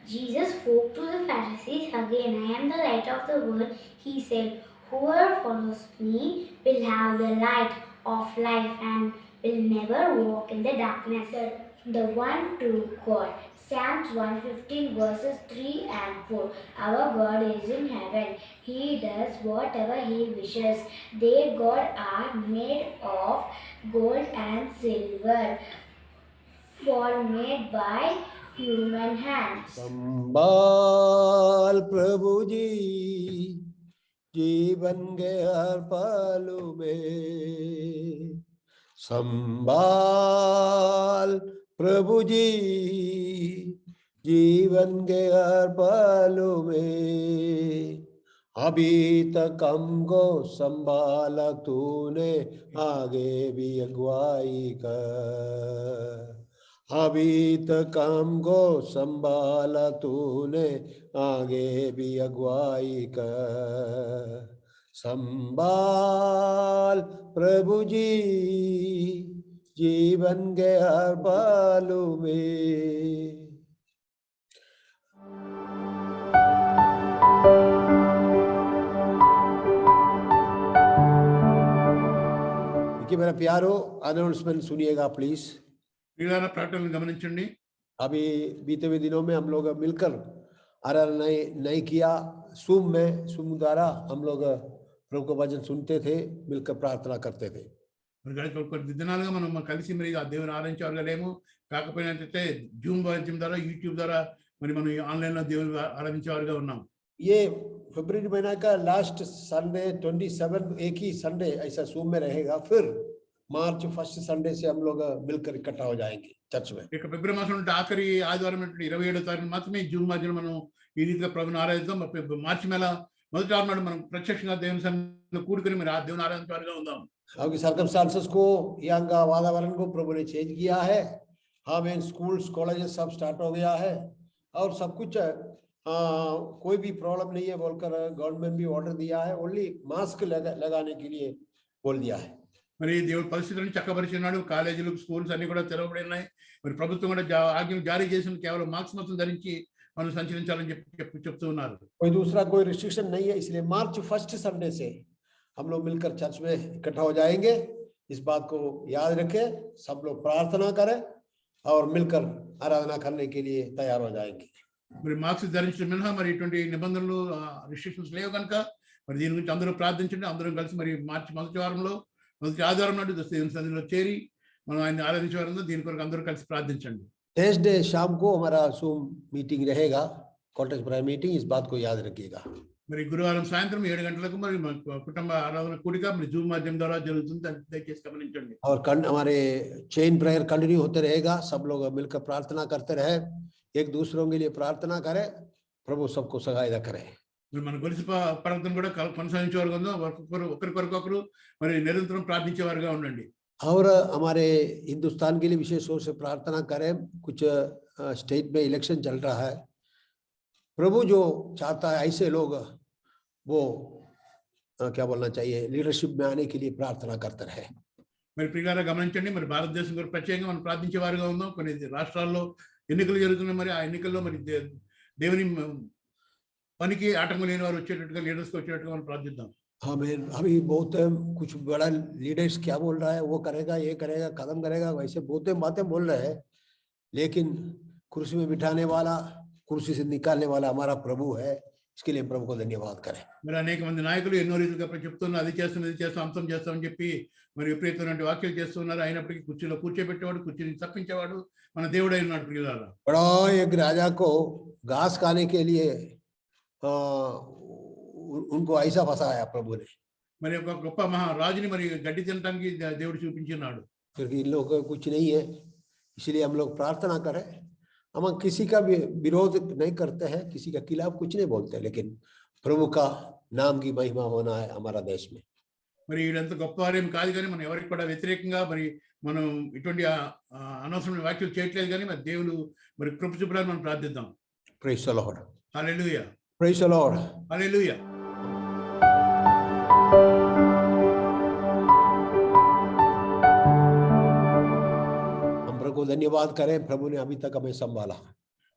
Jesus spoke to the Pharisees again. I am the light of the world. He said, whoever follows me will have the light of life and will never walk in the darkness. The one true God. Psalms 115 verses 3 and 4. Our God is in heaven. He does whatever he wishes. Their God are made of gold and silver, for made by human hands. संभाल प्रभु जी जीवन के हर पल में, संभाल प्रभु जी जीवन के हर पल में। अभी तक हमको संभाला तूने, आगे भी अगुवाई कर। अभी तक हमको संभाला तूने, आगे भी अगुवाई कर। संभाल प्रभु जी जीवन के हर पल में। देखिए मेरा प्यारो, अनाउंसमेंट सुनिएगा प्लीज। ప్రియులారా ప్రకటనను గమనించండి. अभी बीते हुए दिनों में हम लोग मिलकर आराधना नहीं किया। सूम द्वारा हम लोग प्रभु का वचन सुनते थे, मिलकर प्रार्थना करते थे। మరి గడిచిన కొద్ది దినాలుగా మనం కలిసి మరి ఆ దేవుని ఆరాధించేవారుగా లేము. కాకపోయినట్లయితే జూమ్ మాధ్యమం ద్వారా, యూట్యూబ్ ద్వారా మరి మనం ఆన్లైన్ లో దేవుని ఆరాధించేవారుగా ఉన్నాం. ये फरवरी महीना का लास्ट संडे 27 एक ही संडे ऐसा सूम में रहेगा। फिर मार्च फर्स्ट संडे से हम लोग मिलकर इकट्ठा हो जाएंगे चर्च में। ఇక ఫిబ్రవరి మాసం నుండి ఆఖరి ఆదివారం 27వ తారీఖు మాత్రమే జూమ్ మాధ్యమం మనం ఈ రీతిగా ప్రభుని ఆరాధిద్దాం. మార్చి నెల మొదటి వారం నాడు మనం ప్రత్యక్షంగా దేవుని సన్నిధిలో కూడుకొని మరి ఆ దేవుని ఆరాధించేవారుగా ఉందాం. क्योंकि सर्कमस्टांसेस को, यहाँ का वातावरण को प्रभु ने चेंज किया है। हाँ मैं स्कूल्स कॉलेजेस सब स्टार्ट हो गया है और सब कुछ कोई भी प्रॉब्लम नहीं है बोलकर गवर्नमेंट भी ऑर्डर दिया है, ओनली मास्क लगाने के लिए बोल दिया है। మరి దేవుడు పరిస్థితులను చక్కబరిచినాడు. కాలేజీలు స్కూల్స్ అన్ని కూడా తెరవబడి ఉన్నాయి. మరి ప్రభుత్వం కూడా ఆజ్ఞ జారీ చేసిన కేవలం మాస్క్ మాత్రం ధరించి మనం సంచరించాలని చెప్తూ ఉన్నారు. कोई दूसरा कोई रिस्ट्रिक्शन नहीं है, इसलिए मार्च 1 संडे से हम लोग मिलकर चर्च में इकट्ठा हो जाएंगे। इस बात को याद रखें, सब लोग प्रार्थना करें और मिलकर आराधना करने के लिए तैयार हो जाएंगे। మరి మార్క్స్ ధరించడం మినహా మరి ఇటువంటి నిబంధనలు రిస్ట్రిక్షన్స్ లేవు కనుక మరి దీని గురించి అందరూ ప్రార్థించండి. అందరం కలిసి మరి మార్చి మొదటి వారంలో మొదటి ఆదివారం నాడు దేవుని సన్నిధిలో చేరి మనం ఆయన ఆరాధించే వారంలో దీని కొరకు అందరూ కలిసి ప్రార్థించండి. थर्सडे शाम को हमारा जूम मीटिंग रहेगा, कॉन्टेक्स्ट प्रायर मीटिंग, इस बात को याद रखिएगा। మరి గురువారం సాయంత్రం 7 గంటలకు మరి కుటుంబ ఆరాధన కూడిక మరి జూమ్ మాధ్యమం ద్వారా జరుగుతుంది, దయచేసి గమనించండి. और हमारे चेन प्रेयर कंटिन्यू होते रहेगा, सब लोग मिलकर प्रार्थना करते रहे, एक दूसरों के लिए प्रार्थना करें, प्रभु सबको सहायता करे। మరి మన గొలుసు ప్రార్థన కూడా కొనసాగించే వారుగా ఉందాం, ఒకరికొకరు మరి నిరంతరం ప్రార్థించే వారుగా ఉండండి. और हमारे हिंदुस्तान के लिए विशेष तौर से प्रार्थना करें, कुछ स्टेट में इलेक्शन चल रहा है, प्रभु जो चाहता है ऐसे लोग वो क्या बोलना चाहिए लीडरशिप में आने के लिए प्रार्थना करते रहे। మరి ప్రియులారా గమనించండి, మరి భారతదేశం గురించి ప్రత్యేకంగా మనం ప్రార్థించే వారుగా ఉందాం. కొన్ని రాష్ట్రాల్లో ఎన్నికలు జరుగుతున్నాయి, మరి ఆ ఎన్నికల్లో మరి దేవుని పనికి ఆటంకం లేని వారు వచ్చేటట్టుగా లీడర్స్కి వచ్చేటట్టుగా మనం ప్రార్థిద్దాం. हमें अभी बहुत कुछ बड़ा लीडर्स क्या बोल रहा है, वो करेगा, ये करेगा, कदम करेगा, वैसे बहुत बातें बोल रहे हैं, लेकिन कुर्सी में बिठाने वाला, कुर्सी से निकालने वाला हमारा प्रभु है। इसके लिए प्रभु को धन्यवाद करें। మరి అనేక మంది నాయకులు ఎన్నో రీతిగా చెప్తున్నారు, అది చేస్తాం ఇది చేస్తాం అంతం చేస్తామని చెప్పి మరి విపరీతమైన వాక్యాలు చేస్తున్నారు. అయినప్పటికీ కుర్చీలో కూర్చోబెట్టేవాడు, కుర్చీని తప్పించేవాడు మన దేవుడై ఉన్నాడు. ప్రియులారా, बड़ा एक राजा को घास खाने के लिए उनको ऐसा फंसाया प्रभु ने, మరి ఒక గొప్ప మహారాజుని మరి గడ్డి తినడానికి దేవుడు చూపించున్నాడు. क्योंकि इन लोगों का कुछ नहीं है, इसलिए हम लोग प्रार्थना करें। हम किसी का भी विरोध नहीं करते हैं, किसी का खिलाफ कुछ नहीं बोलते, लेकिन प्रभु का नाम की महिमा होना है हमारा देश में। మరి వీళ్ళంత గొప్పవారేం కాదు, కానీ మనం ఎవరికి కూడా వ్యతిరేకంగా మరి మనం ఇటువంటి అనవసరమైన వ్యాఖ్యలు చేయట్లేదు, కానీ మరి దేవుడు మరి కృప చూపడానికి మనం ప్రార్థిద్దాం. Praise the Lord. Hallelujah, Praise the Lord. హల్లెలూయా. हम प्रभु को धन्यवाद करें, प्रभु ने अभी तक हमें संभाला।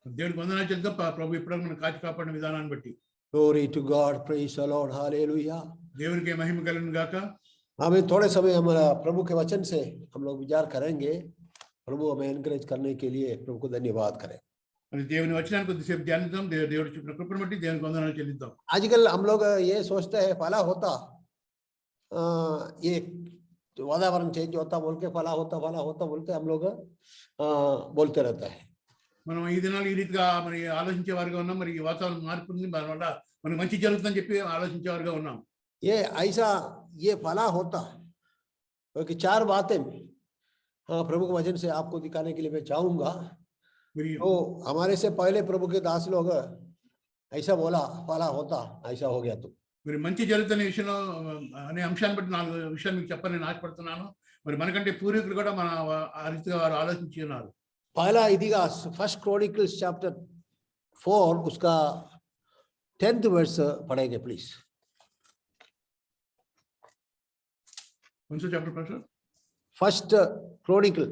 దేవుడికి వందనాలు చెప్తాం ప్రభు ఇప్పుడు మనం కాచి కాపాడిన విధానాన్ని బట్టి. Glory to God. Praise the Lord. Hallelujah. దేవునికి మహిమ కలుగును గాక. हमें थोड़े समय हमारा प्रभु के वचन से हम लोग विचार करेंगे। प्रभु हमें एनकरेज करने के लिए प्रभु को धन्यवाद करें। మరి దేవుని వచనాన్ని కొద్దిసేపు ధ్యానిద్దాం. దేవుడు చెప్పిన కృపను బట్టి దేవునికి వందనాలు చెల్లిద్దాం. आजकल हम लोग ये सोचते हैं फला होता, ये वातावरण चेंज होता बोल के फला होता बोल के हम लोग बोलते रहता है। మనం ఈ దినాలు ఈ రీతిగా మరి ఆలోచించే వారుగా ఉన్నాం. మరి ఈ వాతావరణం మార్పు ఉంది, దానివల్ల మనకి మంచి జరుగుతుందని చెప్పి ఆలోచించే వారుగా ఉన్నాం. ये ऐसा ये फला होता, क्योंकि 4 बातें प्रभु के वचन से आपको दिखाने के लिए मैं चाहूंगा। మరి तो हमारे से पहले प्रभु के दास लोग ऐसा बोला, फला होता, ऐसा हो गया। तो మరి మంచి జరుగుతున్న విషయంలో అనే అంశాన్ని బట్టి 4 విషయాలు మీకు చెప్పాలని నేను ఆశపడుతున్నాను. మరి మనకంటే పూర్వీకులు కూడా మన ఆ రీతిగా వారు ఆలోచించి ఉన్నారు. पहला इतिहास 1 Chronicles chapter 4 उसका 10th वर्स पढ़ेंगे प्लीज। कौन सा chapter pastor? 1 Chronicle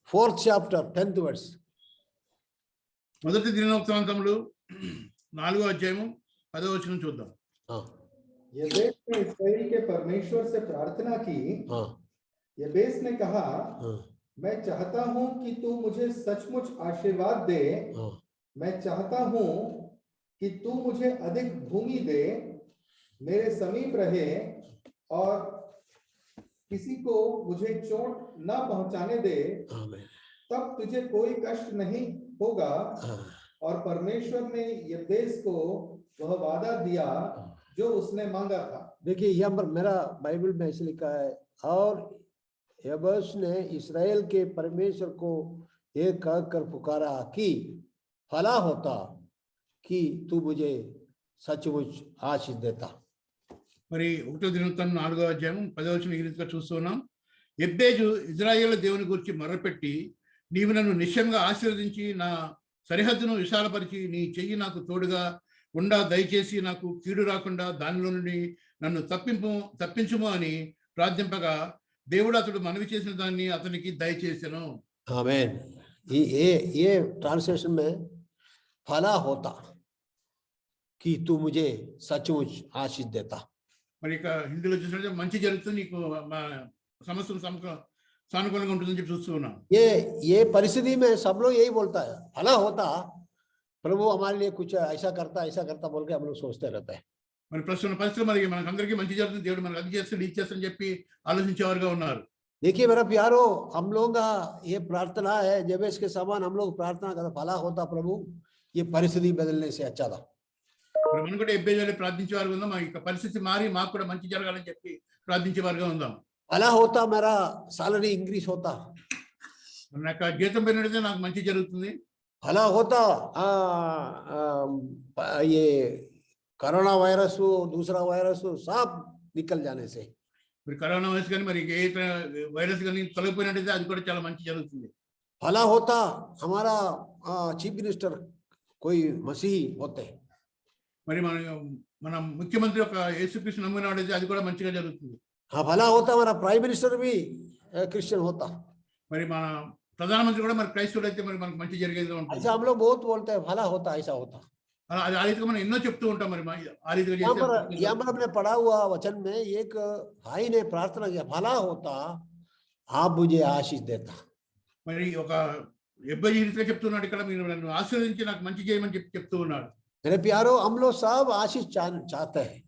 4th chapter 10th verse. మొదటి దినవృత్తాంతములు 4వ అధ్యాయము 10వ వచనం చూద్దాం. यबेस ने इस्राएल के परमेश्वर से प्रार्थना की। यबेस ने कहा, मैं चाहता हूं कि तू मुझे सचमुच आशीर्वाद दे। मैं चाहता हूं कि तू मुझे अधिक भूमि दे, मेरे समीप रहे और किसी को मुझे चोट न पहुंचाने दे, तब तुझे कोई कष्ट नहीं होगा। और परमेश्वर ने यबेस को वह वादा दिया जो उसने मांगा था। देखिए यहाँ पर मेरा बाइबल में ऐसे लिखा है, और यबेस ने इस्राएल के परमेश्वर को ये कहकर पुकारा कि फला होता कि तू मुझे सचमुच आशीष देता। మరి 1వ దినవృత్తాంతం 4వ అధ్యాయం 10వ వచనం ఈ రీతిగా చూస్తున్నాం. యెబ్బేజు ఇశ్రాయేలు దేవుని గురించి మొర్రపెట్టి, నీవు నన్ను నిశ్చయంగా ఆశీర్వదించి నా సరిహద్దును విశాలపరిచి నీ చెయ్యి నాకు తోడుగా ఉండా దయచేసి నాకు కీడు రాకుండా దానిలో నుండి నన్ను తప్పించుము అని ప్రార్థింపగా దేవుడు అతడు మనవి చేసిన దాన్ని అతనికి దయచేసెను. ఆమేన్. ये ट्रांसलेशन में भला होता कि तू मुझे सचमुच आशीष देता. మరి ఇక హిందీలో చూసినట్లయితే మంచి జరుగుతుంది నీకు సమస్య సానుకూలంగా ఉంటుందని చెప్పి చూస్తూ ఉన్నాం. ये परिस्थिति में सब लोग यही बोलता है, भला होता प्रभु हमारे लिए कुछ ऐसा करता बोल के हम लोग सोचते रहते हैं. మరి ప్రస్తుత పరిస్థితులు మరి మనకందరికీ మంచి జరుగుతుంది, దేవుడు మనకు అది చేస్తాడు ఇది చేస్తాడని చెప్పి ఆలోచించేవారుగా ఉన్నారు. देखिए मेरा प्यारो, हम लोग का ये प्रार्थना है, जबेस के समान हम लोग प्रार्थना करते भला होता प्रभु ये परिस्थिति बदलने से अच्छा था. మరి మనం కూడా ఎబ్బేజాలి ప్రార్థించేవారుగా ఉందాం, ఇక పరిస్థితి మారి మాకు కూడా మంచి జరగాలని చెప్పి ప్రార్థించేవారుగా ఉందాం. भला होता मेरा सैलरी इंक्रीज होता, నాకు జీతం పెరిగినట్లయితే నాకు మంచి జరుగుతుంది. भला होता ये कोरोना वायरस हो दूसरा वायरस हो सब निकल जाने से. మరి కరోనా వైరస్ కానీ మరి ఏ వైరస్ కానీ తొలగిపోయినట్టయితే అది కూడా చాలా మంచి జరుగుతుంది. भला होता हमारा चीफ मिनिस्टर कोई मसीही होते, మరి మన ముఖ్యమంత్రి ఒక యేసుక్రీస్తు నమ్మినవాడైతే అది కూడా మంచిగా జరుగుతుంది. हाँ भला होता हमारा प्राइम मिनिस्टर भी क्रिश्चियन होता. మరి మన ప్రధానమంత్రి కూడా మరి క్రైస్తవుడు అయితే మరి మనకు మంచి జరిగేదిగా ఉంటుంది. ऐसा हम लोग बहुत बोलते हैं, भला होता ऐसा होता. అది ఆ రీతిగా మనం ఎన్నో చెప్తూ ఉంటాం. మరి ఆ రీతిగా यहाँ पर हमने पढ़ा हुआ वचन में एक भाई ने प्रार्थना किया, भला होता आप मुझे आशीष देता. మరి ఒక ఎబ్బాయి ఈ రీతిగా చెప్తున్నాడు, ఇక్కడ మీరు నన్ను ఆశీర్వదించి నాకు మంచి చేయమని చెప్తూ ఉన్నాడు. मेरे प्यारो, हम लोग सब आशीष चाहते हैं,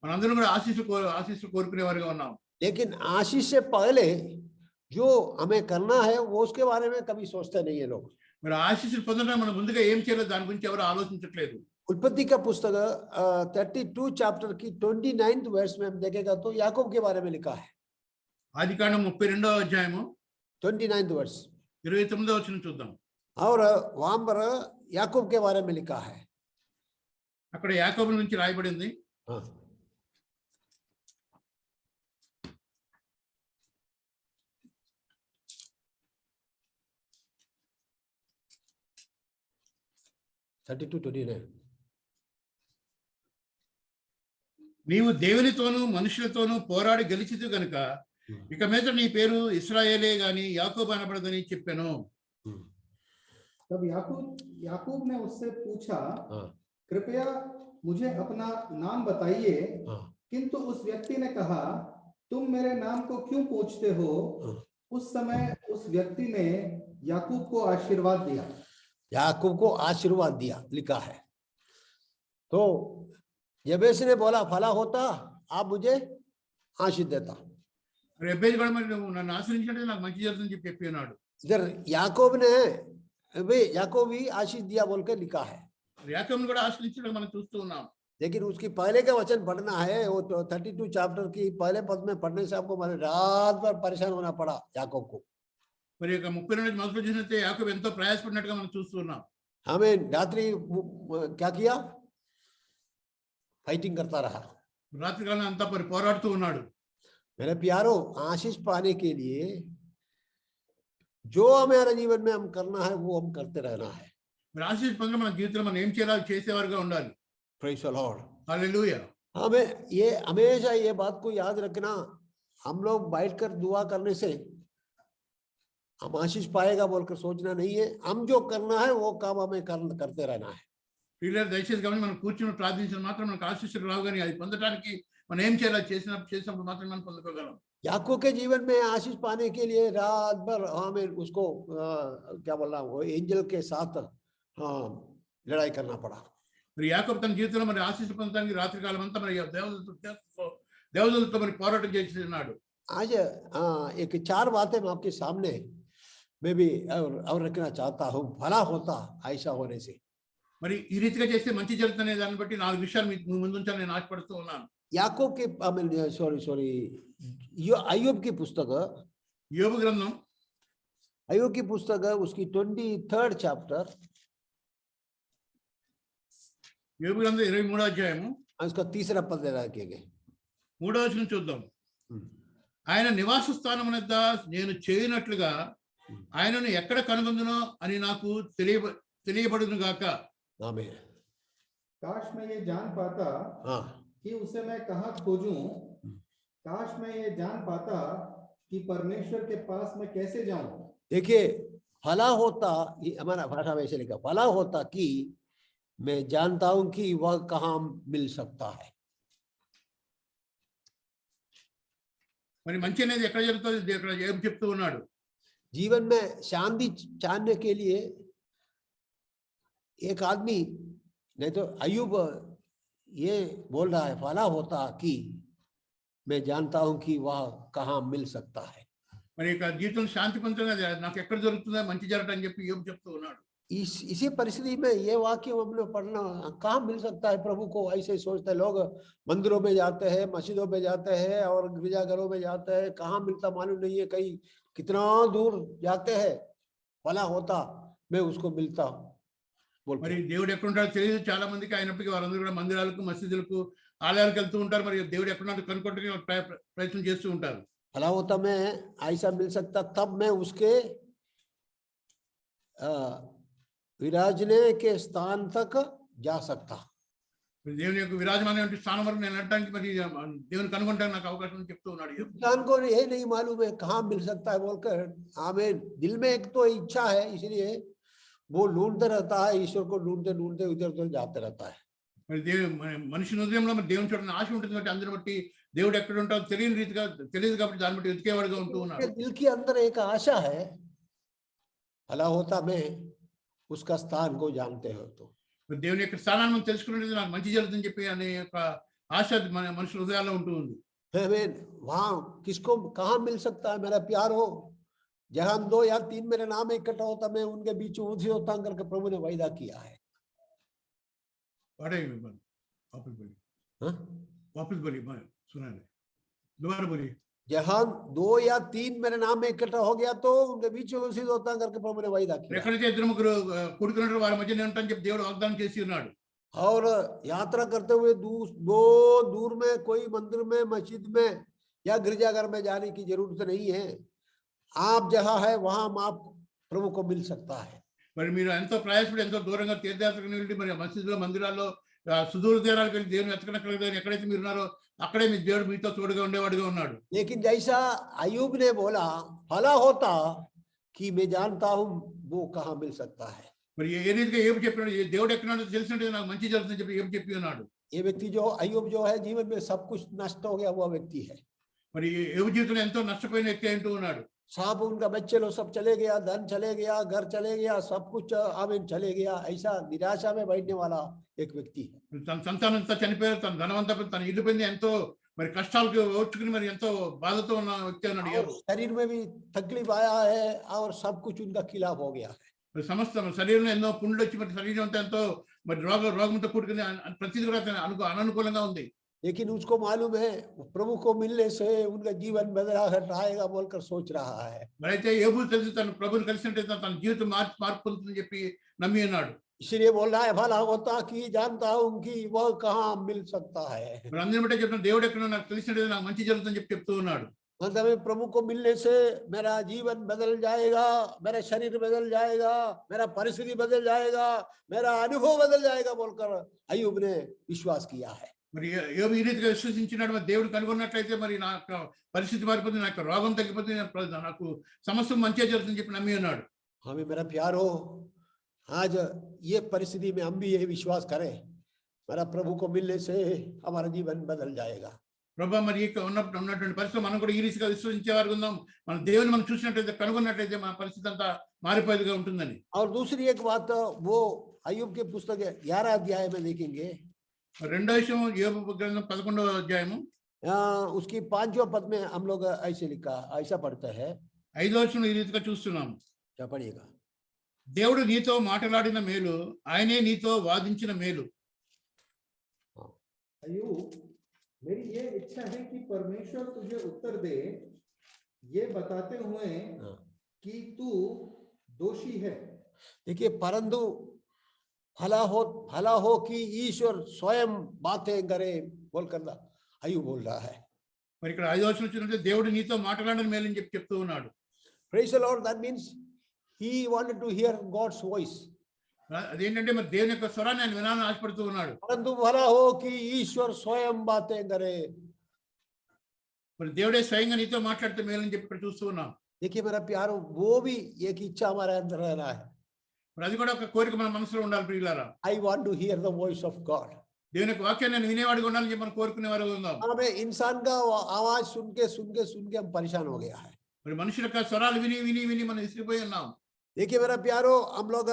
మనందరం కూడా ఆశీస్సు కోరుకునేవారుగా ఉన్నాం. लेकिन आशीष से पहले जो हमें करना है वो उसके बारे में कभी सोचते नहीं है लोग. మరి ఆశీస్సులు పొందడానికి మనం ముందుగా ఏం చేయాలో దాని గురించి ఎవరు ఆలోచించట్లేదు. उत्पत्ति का पुस्तक 32 चैप्टर की 29th वर्स में हम देखेगा तो याकूब के बारे में लिखा है. ఆదికాండం 32వ అధ్యాయము 29th वर्स 29వ వచనం చూద్దాం. और वहां पर याकूब के बारे में लिखा है. అక్కడ యాకోబు గురించి రాయబడింది. हाँ. నీవు దేవునితోనూ మనుషులతోనూ పోరాడి గెలిచిదు గనుక ఇక మీద నీ పేరు ఇశ్రాయేలే గాని యాకోబు అనబడదని చెప్పాను. तब याकूब ने उससे पूछा, कृपया मुझे अपना नाम बताइए. किंतु उस व्यक्ति ने कहा, तुम मेरे नाम को क्यों पूछते हो? उस समय उस व्यक्ति ने याकूब को आशीर्वाद दिया. याकूब को आशीर्वाद दिया लिखा है. तो यबेस ने बोला, भला होता आप मुझे आशीष देता. ఎబ్బేజు కూడా మరి నువ్వు నన్ను ఆశ్రయించినట్టు నాకు మంచి జరుగుతుందని చెప్పి చెప్పినాడు. इधर याकूब भी आशीष दिया बोल के लिखा है. యాకోబును కూడా ఆశ్రయించడం మనం చూస్తూ ఉన్నాం. लेकिन उसकी पहले का वचन पढ़ना है, वो 32 चैप्टर की पहले पद में पढ़ने से आपको रात भर परेशान होना पड़ा याकूब को. మరి ఇక 32 మొదలు చూసినట్టే యాకోబు ఎంతో ప్రయాసపడినట్టుగా మనం చూస్తూ ఉన్నాం. हमें रात्रि क्या किया, फाइटिंग करता रहा. రాత్రి కాలం అంతా పోరాడుతూ ఉన్నాడు. मेरे प्यारो, आशीष पाने के लिए जो हमारे जीवन में हम करना है वो हम करते रहना है. మరి ఆశీస్ పొందడం మన జీవితంలో మనం ఏం చేయాలో చేసేవారుగా ఉండాలి. Praise the Lord. हालेलुया. हमें ये हमेशा ये बात को याद रखना, हम लोग बैठकर दुआ करने से हम आशीष पाएगा बोलकर सोचना नहीं है. हम जो करना है वो काम हमें करते रहना है. పిల్లలు దయచేసి గమని మనం కూర్చుని ప్రార్థించిన మాత్రం మనకు ఆశీస్సులు రావు, కానీ అది పొందడానికి మనం ఏం చేయాలో చేసినప్పుడు మాత్రం మనం పొందుకోగలం. याकूब के जीवन में आशीष पाने के लिए रात भर हमें उसको क्या बोल रहा हूँ, एंजल के साथ लड़ाई करना पड़ा. మరి యాకోబు తన జీవితంలో మరి ఆశీస్సులు పొందడానికి రాత్రి కాలం అంతా మరి దేవదూతలతో మరి పోరాటం చేస్తున్నాడు. आज एक 4 बातें मैं आपके सामने मैं भी और रखना चाहता हूँ. भला होता ऐसा होने से. మరి ఈ రీతిగా చేస్తే మంచి జరుగుతుందనే దాన్ని బట్టి 4 విషయాలు మీ ముందు ఉంచాలని నేను ఆశపడుతూ ఉన్నాను. याकूब के सॉरी अय्यूब की पुस्तक, యోబు గ్రంథం अय्यूब की पुस्तक उसकी 23rd चैप्टर, యోబు గ్రంథం 23వ అధ్యాయము उसका 3रा पद रखेंगे. 3వ వచనం చూద్దాం. ఆయన నివాస స్థానమునద్ద నేను చేయనట్లుగా ఆయనను ఎక్కడ కనుగొందునో అని నాకు తెలియబడును గాక. आमीन. काश मैं ये जान पाता कि उसे मैं कहाँ खोजूं, काश मैं ये जान पाता कि परमेश्वर के पास मैं कैसे जाऊं. देखिए, भला होता, ये हमारा भाषा में ऐसे लिखा, भला होता कि मैं जानता हूं कि वह कहाँ मिल सकता है. మరి మంచి అనేది ఎక్కడ జరుగుతుంది? ఇక్కడ ఏం చెప్తూ ఉన్నాడు? जीवन में शांति जानने के लिए एक आदमी, नहीं तो अय्यूब ये बोल रहा है, भला होता कि मैं जानता हूं कि वह कहाँ मिल सकता है. మరి ఇక జీవితంలో శాంతి పొందగా నాకు ఎక్కడ దొరుకుతుందా మంచి జరగటం అని చెప్పి యోబు చెప్తూ ఉన్నాడు. इसी परिस्थिति में ये वाक्य हम लोग पढ़ना, कहाँ मिल सकता है प्रभु को, ऐसे सोचते हैं लोग. मंदिरों में जाते हैं, मस्जिदों में जाते हैं और गिरजाघरों में जाते हैं, कहाँ मिलता मालूम नहीं है, कहीं कितना दूर जाते हैं. भला होता मैं उसको मिलता మరి దేవుడు ఎక్కడ ఉంటాడో తెలియదు చాలా మందికి. అయినప్పటికీ వారందరూ కూడా మందిరాలకు, మసీదులకు, ఆలయాలకు వెళ్తూ ఉంటారు. మరి దేవుడు ఎక్కడ ఉన్నాడో కనుక్కోవడానికి ప్రయత్నం చేస్తూ ఉంటారు. भला होता मैं ऐसा मिल सकता, तब मैं उसके विराजने के स्थान तक जा सकता. దేవుని యొక్క విరాజమానమైన స్థానం వరకు నేను వెళ్ళడానికి మరి దేవుని కనుగొనడానికి నాకు అవకాశం అని చెప్తూ ఉన్నాడు. इंसान को ये नहीं मालूम है कहाँ मिल सकता है बोलकर, आमीन. दिल में एक तो इच्छा है, इसलिए वो ढूंढते रहता है, ईश्वर को ढूंढते ढूंढते इधर उधर जाते रहता है. మరి మనిషి హృదయంలో మరి దేవుని చూడని ఆశ ఉంటుంది కాబట్టి అందరిని బట్టి దేవుడు ఎక్కడ ఉంటాడో తెలియని రీతిగా తెలియదు కాబట్టి దాన్ని బట్టి వెతికేవాడుగా ఉంటూ ఉన్నాడు. दिल के अंदर एक आशा है, भला होता मैं उसका स्थान को जानते हो तो. దేవుని యొక్క స్థానాన్ని మనం తెలుసుకున్నది నాకు మంచి జరుగుతుందని చెప్పి అనే యొక్క ఆశ మన మనుషుల హృదయాల్లో ఉంటూ ఉంది. आमीन. वहां किसको कहाँ मिल सकता है मेरा प्यार हो, जहां 2 या 3 मेरे नाम इकट्ठा होता मैं उनके बीच ऊंची होता करके प्रभु ने वायदा किया है. वापस बोली सुना नहीं, दोबारा बोली. जहां 2 या 3 मेरे नाम में इकट्ठा हो गया तो उनके बीच में उसी होता करके प्रभु ने वायदा किया. ఎక్కడైతే ఇద్దరు ముగ్గురు కూడుకున్నట్టు వారి మధ్య నేను ఉంటానని చెప్పి దేవుడు వాగ్దానం చేసి ఉన్నాడు. और यात्रा करते हुए दो दूर में कोई मंदिर में, मस्जिद में या गिरजाघर में जाने की जरूरत नहीं है. आप जहां है वहां आप प्रभु को मिल सकता है. మరి మీరు ఎంతో ప్రయాసపడి ఎంతో దూరంగా తీర్థయాత్రకు వెళ్ళి మరి మసీదులో, మందిరాల్లో, సుదూర తీరాలకు వెళ్ళి దేవుని వెతకనక్కర్లేదు. ఎక్కడైతే మీరు ఉన్నారో అక్కడే మీ దేవుడు మీతో తోడుగా ఉండేవాడుగా ఉన్నాడు. लेकिन जैसा अय्यूब ने बोला, भला होता कि मैं जानता हूं वो कहाँ मिल सकता है. మరి ఏ రీతిగా ఏం చెప్పినాడు, దేవుడు ఎక్కడున్నాడో తెలిసినట్టు నాకు మంచి జరుగుతుందని చెప్పి ఏం చెప్పి ఉన్నాడు. ये व्यक्ति जो अय्यूब जो है, जीवन में सब कुछ नष्ट हो गया हुआ व्यक्ति है. మరి ఏవు జీవితంలో ఎంతో నష్టపోయిన వ్యక్తి అంటూ ఉన్నాడు. सब उनका बच्चे लोग सब चले गया, धन चले गया, घर चले गया, सब कुछ आमीन चले गया. ऐसा निराशा में बैठने वाला एक व्यक्ति है. తన సంతానం అంతా చనిపోయారు, తన ధనవంతా తన ఇల్లు పోయింది, ఎంతో మరి కష్టాలకు ఓర్చుకుని మరి ఎంతో బాధతో ఉన్న వ్యక్తి అన్నాడు. शरीर में भी तकलीफ आया है और सब कुछ उनका खिलाफ हो गया है. సమస్త శరీరంలో ఎన్నో పుండ్లు వచ్చి మరి శరీరం అంతా ఎంతో మరి రోగంతో కూడుకుని ప్రతిదీ కూడా అననుకూలంగా ఉంది. लेकिन उसको मालूम है प्रभु को मिलने से उनका जीवन बदलाहट आएगा बोलकर सोच रहा है. మరి అయితే యోబు తెలుసు తన ప్రభుని కలిసినట్లయితే తన జీవితం మార్పు పొందుతుందని చెప్పి నమ్మి ఉన్నాడు. इसलिए बोल रहा है, भला होता कि जानता हूं कि वह कहाँ मिल सकता है. మరి అందరిని బట్టి చెప్తున్నా దేవుడు ఎక్కడ నాకు తెలిసినట్లయితే నాకు మంచి జరుగుతుందని చెప్పి చెప్తూ ఉన్నాడు. मतलब प्रभु को मिलने से मेरा जीवन बदल जाएगा, मेरा शरीर बदल जाएगा, मेरा परिस्थिति बदल जाएगा, मेरा अनुभव बदल जाएगा बोलकर अय्यूब ने विश्वास किया है. మరి యోబు ఈ రీతిగా విశ్వసించినాడు. మరి దేవుడు కనుగొన్నట్లయితే మరి నా పరిస్థితి మారిపోతుంది, నాకు రోగం తగ్గిపోతుంది, నాకు సమస్య మంచిగా జరుగుతుందని చెప్పి నమ్మి ఉన్నాడు. हमें मेरा प्यार हो, आज ये परिस्थिति में हम भी ये विश्वास करें, मेरा प्रभु को मिलने से हमारा जीवन बदल जाएगा. ప్రభా మరి ఉన్నటువంటి పరిస్థితి మనం కూడా ఈ రీతిగా విశ్వసించేవారు ఉందాం. మన దేవుని మనం చూసినట్లయితే, కనుగొన్నట్లయితే మన పరిస్థితి అంతా మారిపోయేదిగా ఉంటుందని. और दूसरी एक बात वो अय्यूब के पुस्तक 11 अध्याय में देखेंगे. రెండో విషయం యోబు గ్రంథం 11వ అధ్యాయము उसकी 5वें पद में हम लोग ऐसे लिखा, ऐसा पढ़ते हैं. 5వ వచనం ఈ రీతిగా చూస్తున్నాము. क्या पढ़िएगा? దేవుడు నీతో మాట్లాడిన మేలు, ఆయనే నీతో వాదించిన మేలు. अय्यूब, मेरी ये इच्छा है कि परमेश्वर तुझे उत्तर दे, ये बताते हुए कि तू दोषी है. देखिए, परंतु भला हो कि ईश्वर स्वयं बातें करे बोलकर अय्यूब बोल रहा है. మరి ఇక్కడ 5వ వచనం చూసినట్లయితే దేవుడు నీతో మాట్లాడిన మేలు అని చెప్తూ ఉన్నాడు. Praise the Lord. That means he wanted to hear God's voice. అదేంటంటే మరి దేవుని యొక్క స్వరాన్ని ఆయన వినాలని ఆశపడుతూ ఉన్నాడు. परंतु भला हो कि ईश्वर स्वयं बातें करे. మరి దేవుడే స్వయంగా నీతో మాట్లాడితే మేలని చెప్పి ఇక్కడ చూస్తూ ఉన్నాం. देखिए मेरा प्यारो, वो भी एक इच्छा हमारे अंदर रहना है. మరి అది కూడా ఒక కోరిక మన మనసులో ఉండాలి ప్రియులారా. I want to hear the voice of God. దేవుని యొక్క వాక్యాన్ని నేను వినేవాడిగా ఉండాలని చెప్పి మనం కోరుకునేవారు ఉందాం. हमें इंसान का आवाज सुन के हम परेशान हो गया है. మరి మనుషుల యొక్క స్వరాలు విని విని విని మనం విసిరిపోయి ఉన్నాం. देखिए मेरा प्यारो, हम लोग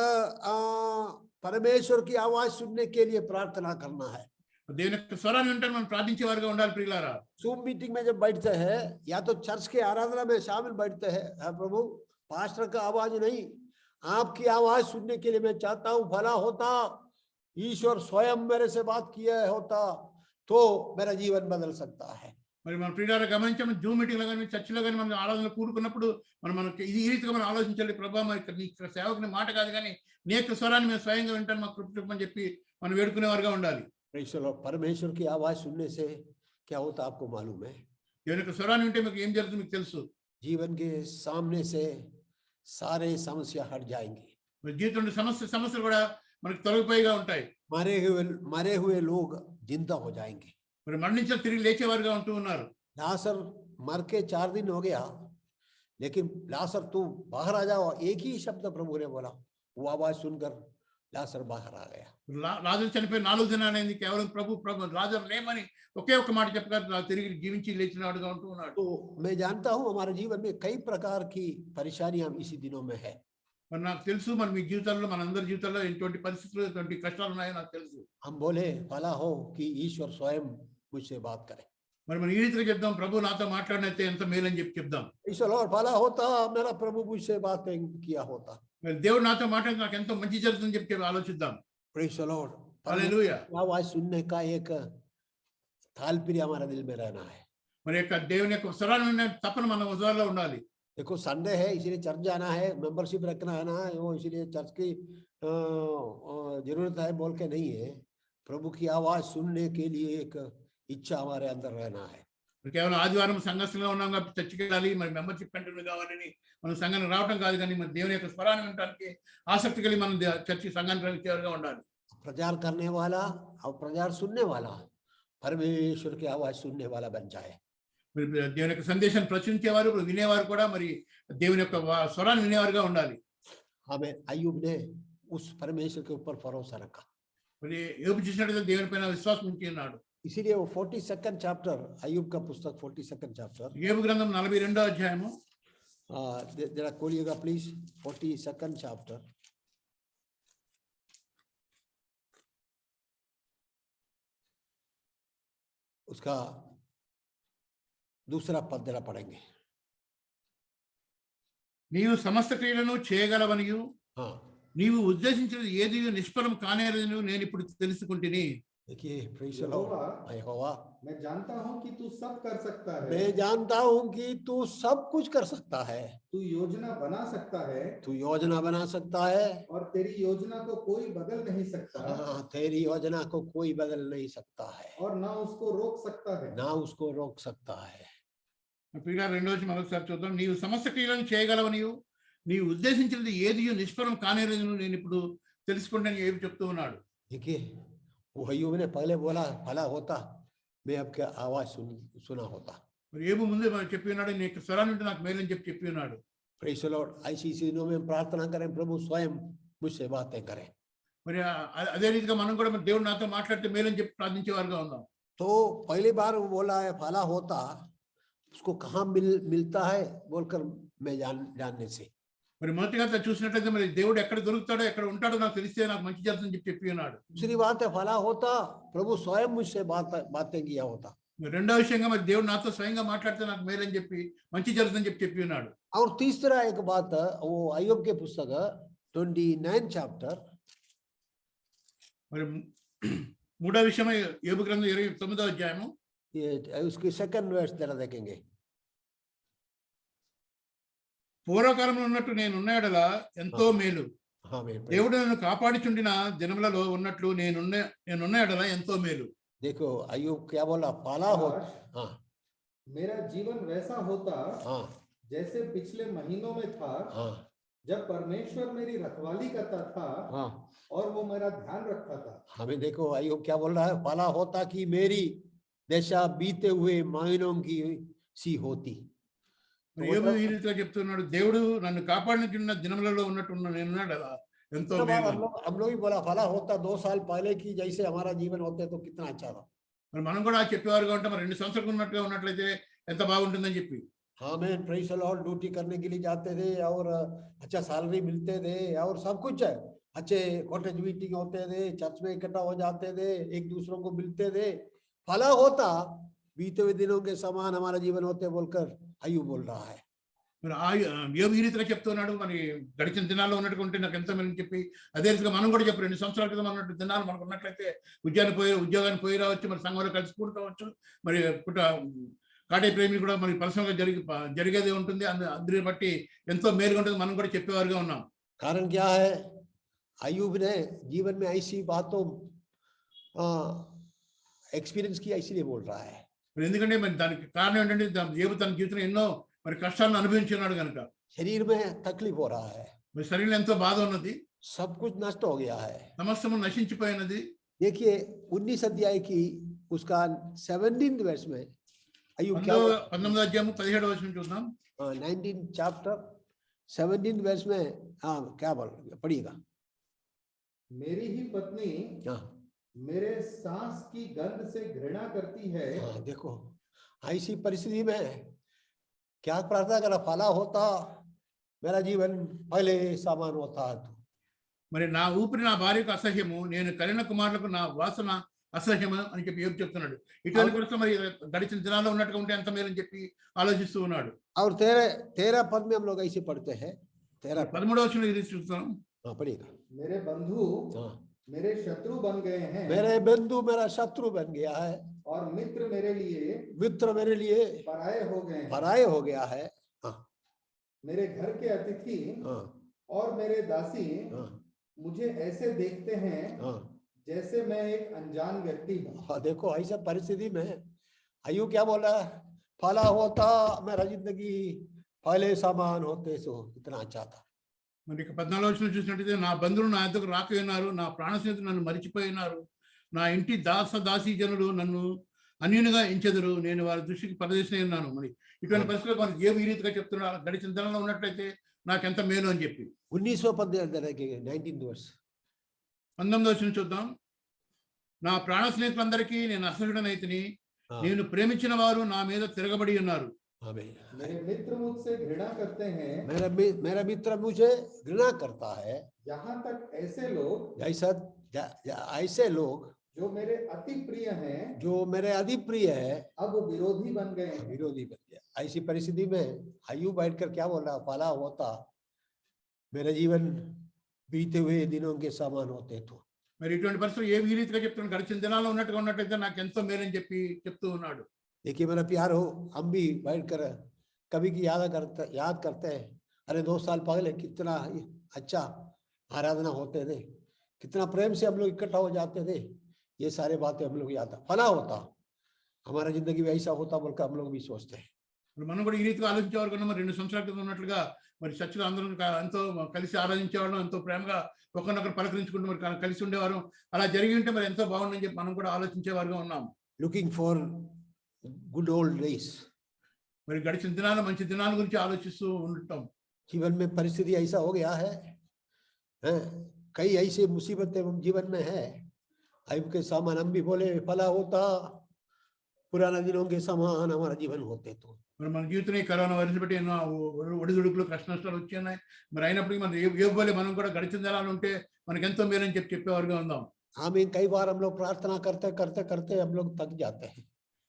परमेश्वर की आवाज सुनने के लिए प्रार्थना करना है. దేవుని యొక్క స్వరాన్ని వింటాను మనం ప్రార్థించే వారుగా ఉండాలి ప్రియులారా. जूम मीटिंग में जब बैठते हैं या तो चर्च के आराधना में शामिल बैठते हैं, प्रभु पास्टर का आवाज नहीं, आपकी आवाज सुनने के लिए मैं चाहता हूँ. भला होता ईश्वर स्वयं मेरे से बात किया होता तो मेरा जीवन बदल सकता है. మరి మన ప్రియులారా గమనించాము, జూమ్ మీటింగ్ లో కానీ చర్చిలో కానీ మనం ఆరాధనలో కూడుకున్నప్పుడు మనకి ఈ రీతిగా మనం ఆలోచించాలి. ప్రభా మరి నీ సేవకుని మాట కాదు కానీ నీ యొక్క స్వరాన్ని మేము స్వయంగా వింటాను, మాకు కృప చూపమని చెప్పి మనం వేడుకునేవారుగా ఉండాలి. परमेश्वर की आवाज सुनने से क्या होता आपको मालूम है? దేవుని యొక్క స్వరాన్ని వింటే మీకు ఏం జరుగుతుంది మీకు తెలుసు. जीवन के सामने से सारे समस्या हट जाएंगी. మరి జీవితంలో సమస్యలు కూడా మనకి తొలగిపోయిగా ఉంటాయి. मरे हुए लोग जिंदा हो जाएंगे. మరి మరణించిన తిరిగి లేచేవారుగా ఉంటూ ఉన్నారు. लासर मर के 4 दिन हो गया, लेकिन लासर तू बाहर आ जाओ, एक ही शब्द प्रभु ने बोला, वो आवाज सुनकर लासर बाहर आ गया. లాజరు చనిపోయి 4 దినాలైంది, కేవలం ప్రభు లాజరు లేమని ఒకే ఒక మాట చెప్పగా తిరిగి జీవించి లేచినాడుగా ఉంటూ ఉన్నాడు. तो मैं जानता हूँ हमारे जीवन में कई प्रकार की परेशानियां इसी दिनों में है. మరి నాకు తెలుసు మన మీ జీవితాల్లో మనందరి జీవితాల్లో ఎటువంటి పరిస్థితులు ఎటువంటి కష్టాలు ఉన్నాయో నాకు తెలుసు. हम बोले भला हो कि ईश्वर स्वयं मुझसे बात करे. మరి మనం ఈ రీతిగా చెప్దాం, ప్రభు నాతో మాట్లాడినైతే ఎంత మేలని చెప్పి చెప్దాం. ईश्वर और भला होता मेरा प्रभु मुझसे बातें किया होता. మరి దేవుడు నాతో మాట్లాడి నాకు ఎంతో మంచి జరుగుతుందని చెప్పి ఆలోచిద్దాం. Praise the Lord. హల్లెలూయా. आवाज सुनने का एक तालप्रिय हमारे दिल में रहना है. మరి యొక్క దేవుని యొక్క స్వరాన్ని వినే తపన మన హృదయాల్లో ఉండాలి. देखो संडे है इसलिए चर्च जाना है, मेंबरशिप रखना है ना, वो इसलिए चर्च की जरूरत है बोल के नहीं है. प्रभु की आवाज सुनने के लिए एक इच्छा हमारे अंदर रहना है. కేవలం ఆదివారం సంఘస్థంలో ఉన్నాం కాబట్టి చర్చికి వెళ్ళాలి, మరి మెంబర్షిప్ కంటిన్యూ కావాలని మనం సంఘానికి రావడం కాదు, కానీ మరి దేవుని యొక్క స్వరాన్ని వినడానికి ఆసక్తి కలిగి మనం చర్చి సంఘానికి వచ్చేవారుగా ఉండాలి. प्रचार करने वाला और प्रचार सुनने वाला परमेश्वर की आवाज सुनने वाला बन जाए. మరి దేవుని యొక్క సందేశాన్ని ప్రచురించేవారు వినేవారు కూడా మరి దేవుని యొక్క స్వరాన్ని వినేవారుగా ఉండాలి. हमें अय्यूब ने उस परमेश्वर के ऊपर भरोसा रखा. మరి యోబు చేసినట్టు దేవుని పైన విశ్వాసం ఉంచి ఉన్నాడు. इसीलिए वो 42nd चैप्टर, अय्यूब का पुस्तक 42nd चैप्टर, యోబు గ్రంథం 42వ అధ్యాయము, जरा खोलिएगा प्लीज. 42nd चैप्टर, उसका दूसरा पद जरा पढ़ेंगे. నీవు సమస్త క్రియలను చేయగలవనియు हाँ నీవు ఉద్దేశించినది ఏది నిష్ఫలం కానేరని నేను ఇప్పుడు తెలుసుకుంటుని. देखिए प्रेज़ द लॉर्ड. यहोवा, मैं जानता हूँ कि तू सब कर सकता है. मैं जानता हूँ कि तू सब कुछ कर सकता है. तू योजना बना सकता है तू योजना बना सकता है और तेरी योजना को कोई बदल नहीं सकता. हाँ, तेरी योजना को कोई बदल नहीं सकता है, और ना उसको रोक सकता है. ना उसको रोक सकता है. ప్రియులారా, రెండోది మరొకసారి చూద్దాం. నీవు సమస్త క్రియలను చేయగలవనియు నీవు ఉద్దేశించినది ఏది నిష్ఫలం కానేరని నేను ఇప్పుడు తెలుసుకుంటాను ఏమి చెప్తూ ఉన్నాడు. देखिए वो अय्यूब ने पहले बोला भला होता मैं आपकी आवाज सुना होता. మరి ఏబు ముందే చెప్పి ఉన్నాడు, నీ యొక్క స్వరాన్ని వింటే నాకు మేలని చెప్పి ఉన్నాడు. Praise the Lord. ऐसी दिनों में प्रार्थना करें, प्रभु स्वयं मुझसे बातें करें. మరి అదే రీతిగా మనం కూడా మరి దేవుడు నాతో మాట్లాడితే మేలని చెప్పి ప్రార్థించే వారుగా ఉందాం. तो पहली बार वो बोला है भला होता, उसको कहाँ मिलता है बोलकर मैं जानने से. మరి మొదటిగా చూసినట్లయితే మరి దేవుడు ఎక్కడ దొరుకుతాడో ఎక్కడ ఉంటాడో నాకు తెలిస్తే నాకు మంచి జరుగుతుందని చెప్పి ఉన్నాడు. दूसरी बात है भला होता प्रभु स्वयं मुझसे बातें किया होता. రెండో విషయంగా మరి దేవుడు నాతో స్వయంగా మాట్లాడితే నాకు మేలని చెప్పి మంచి జరుగుతుందని చెప్పి ఉన్నాడు. और तीसरा एक बात वो अय्यूब के पुस्तक 29 चैप्टर, మరి మూడో విషయం యోబు గ్రంథం 29వ అధ్యాయము, ये उसकी सेकंड वर्स जरा देखेंगे. పూర్వకాలంలో ఉన్నట్టు నేనున్న ఎడల ఎంతో మేలు, हाँ దేవుడు నన్ను కాపాడిచుండిన దినములలో ఉన్నట్లు నేనున్న ఎడల ఎంతో మేలు. देखो अय्यूब क्या बोला, भला हो. हाँ मेरा जीवन वैसा होता हाँ जैसे पिछले महीनों में था. हाँ जब परमेश्वर मेरी रखवाली करता था हाँ और वो मेरा ध्यान रखता था। हमें देखो अय्यूब क्या बोल रहा है, भला होता कि मेरी दशा बीते हुए महीनों की सी होती। మరి యోబు ఈ రీతిగా చెప్తున్నాడు, దేవుడు నన్ను కాపాడిన దినములలో ఉన్నట్టున్న నేనున్నాడు అలా ఎంతో మేలు అని. हम लोग भी बोला भला होता 2 साल पहले की जैसे हमारा जीवन होते तो कितना अच्छा था। మరి మనం కూడా చెప్పేవారుగా ఉంటాం, మరి 2 సంవత్సరాలు ఉన్నట్టుగా ఉన్నట్లయితే ఎంత బాగుంటుందని చెప్పి. हाँ मैं प्रेज द लॉर्ड ड्यूटी करने के लिए जाते थे और अच्छा सैलरी मिलते थे और सब कुछ है, अच्छे कॉटेज मीटिंग होते थे, चर्च में इकट्ठा हो जाते थे, एक दूसरों को मिलते थे, भला होता बीते हुए दिनों के समान हमारा जीवन होते बोलकर अय्यूब बोल रहा है। మరి యోబు ఈ రీతిగా చెప్తున్నాడు, మరి గడిచిన దినాల్లో ఉన్నట్టుగా ఉంటే నాకు ఎంతో మేలు చెప్పి. అదే రీతిగా మనం కూడా చెప్పారు, 2 సంవత్సరాల క్రితం ఉన్నట్టు దినాలు మనకు ఉన్నట్లయితే ఉద్యోగాన్ని పోయి రావచ్చు, మరి సంఘంలో కలిసి కూడుకోవచ్చు, మరి కాటే ప్రేమి కూడా మరి పర్సనల్గా జరిగేది ఉంటుంది. అందరిని బట్టి ఎంతో మేలుగా ఉంటుంది, మనం కూడా చెప్పేవారుగా ఉన్నాం. कारण क्या है, अय्यूब ने जीवन में ऐसी बातों एक्सपीरियंस किया इसलिए बोल रहा है। మరి ఎందుకంటే మరి దానికి కారణం ఏంటంటే యోబు తన జీవితంలో ఎన్నో మరి కష్టాలను అనుభవించున్నాడు కనుక. शरीर में तकलीफ हो रहा है, మరి శరీరంలో ఎంతో బాధ ఉన్నది, सब कुछ नष्ट हो गया है। సమస్తము నశించిపోయినది. देखिए 19 अध्याय की उसका 17th वर्ष में अय्यूब क्या 19వ అధ్యాయము 17వ వచనం చూద్దాం. 19 चैप्टर 17th वर्ष में हाँ क्या बोल पढ़िएगा। मेरी ही पत्नी हाँ मेरे सांस की गंध से घृणा करती है। हाँ देखो ऐसी परिस्थिति में क्या प्रार्थना करा, फला होता मेरा जीवन पहले सामान होता तो। మరి నా ఊపిరి నా భార్యకు అసహ్యము, నేను కలిగిన కుమారులకు నా వాసన అసహ్యము అని చెప్పి యోబు చెప్తున్నాడు. ఇటువంటి పరిస్థితి మరి గడిచిన దినాల్లో ఉన్నట్టుగా ఉంటే ఎంత మేలు అని చెప్పి ఆలోచిస్తూ ఉన్నాడు. और 13 पद में हम लोग ऐसे पढ़ते हैं, 13వ వచనం ఇది చూస్తాం. हाँ पढ़िएगा। मेरे बंधु हाँ मेरे शत्रु बन गए हैं, मेरे बंधु मेरा शत्रु बन गया है, और मित्र मेरे लिए पराये हो गए हैं। पराये हो गया है। हाँ मेरे घर के अतिथि हाँ और मेरे दासी हाँ मुझे ऐसे देखते हैं हाँ जैसे मैं एक अनजान व्यक्ति हूँ। हाँ देखो ऐसा परिस्थिति में अय्यूब क्या बोला, फला होता मेरा जिंदगी पहले सामान होते सो इतना अच्छा था। మరి 14వ వచనం చూసినట్టయితే నా బంధువులు నా ఎద్దకు రాకపోయినారు, నా ప్రాణ స్నేహితులు నన్ను మరిచిపోయినారు, నా ఇంటి దాసీ జనులు నన్ను అన్యునిగా ఎంచెదరు, నేను వారి దృష్టికి పరదేశిని ఉన్నాను. మరి ఇటువంటి పరిస్థితుల్లో మనకి ఏ రీతిగా చెప్తున్నారు, గడిచిన దినంలో ఉన్నట్లయితే నాకెంత మేలు అని చెప్పి. 19వ పద్యం 19th verse 19వ వచనం చూద్దాం. నా ప్రాణ స్నేహితులందరికీ నేను అసహ్యుడనైతిని, నేను ప్రేమించిన వారు నా మీద తిరగబడి ఉన్నారు. मेरे मित्र मुझसे घृणा करते हैं, मेरा मित्र मुझे घृणा करता है। यहाँ तक ऐसे लोग जो मेरे अति प्रिय हैं, जो मेरे अति प्रिय है अब विरोधी बन गए हैं। विरोधी बन गया। ऐसी परिस्थिति में अय्यूब बैठकर क्या बोल रहा, फला होता मेरा जीवन बीते हुए दिनों के समान होते तो। మరి ఇటువంటి పరిస్థితులు ఏ రీతిగా చెప్తున్నాడు, గడిచిన దినాల్లో ఉన్నట్టయితే నాకు ఎంతో మేలని చెప్పి చెప్తూ ఉన్నాడు. देखिए मेरा प्यार हो, हम भी बैठकर कभी की याद करते हैं, अरे 2 साल पहले कितना अच्छा आराधना होते थे, कितना प्रेम से हम लोग इकट्ठा हो जाते थे, ये सारे बातें हम लोग याद फला होता हमारा जिंदगी में ऐसा होता बोलकर हम लोग भी सोचते हैं। మనం కూడా ఈ రీతిగా ఆలోచించేవారు కన్నా మరి 2 సంవత్సరాల క్రితం ఉన్నట్లుగా మరి చర్చలో అందరూ ఎంతో కలిసి ఆరాధించేవాళ్ళం, ఎంతో ప్రేమగా ఒకరినొకరు పలకరించుకుంటూ మరి కలిసి ఉండేవారు. అలా జరిగి ఉంటే మరి ఎంతో బాగుందని చెప్పి మనం కూడా ఆలోచించేవారుగా ఉన్నాం. Looking for good old days, మరి గడిచిన దినాల మంచి దినాల గురించి ఆలోచిస్తూ ఉంటాం. जीवन में परिस्थिति ऐसा हो गया है, कई ऐसे मुसीबतें जीवन में है, अय्यूब के समान हम भी बोले फला होता पुराना दिनों के समान हमारा जीवन होते तो। మరి మన జీవితంలో కరోనా వైరస్ బట్టి ఎన్నో ఒడిదుడుకులు కష్ట నష్టాలు వచ్చాయి. మరి అయినప్పటికీ మనం ఇవ్వబోలే, మనం కూడా గడిచిన దినాలు ఉంటే మనకి ఎంతో మేలని చెప్పేవారుగా ఉందాం. आमीन। कई बार हम लोग प्रार्थना करते करते करते हम लोग थक जाते हैं,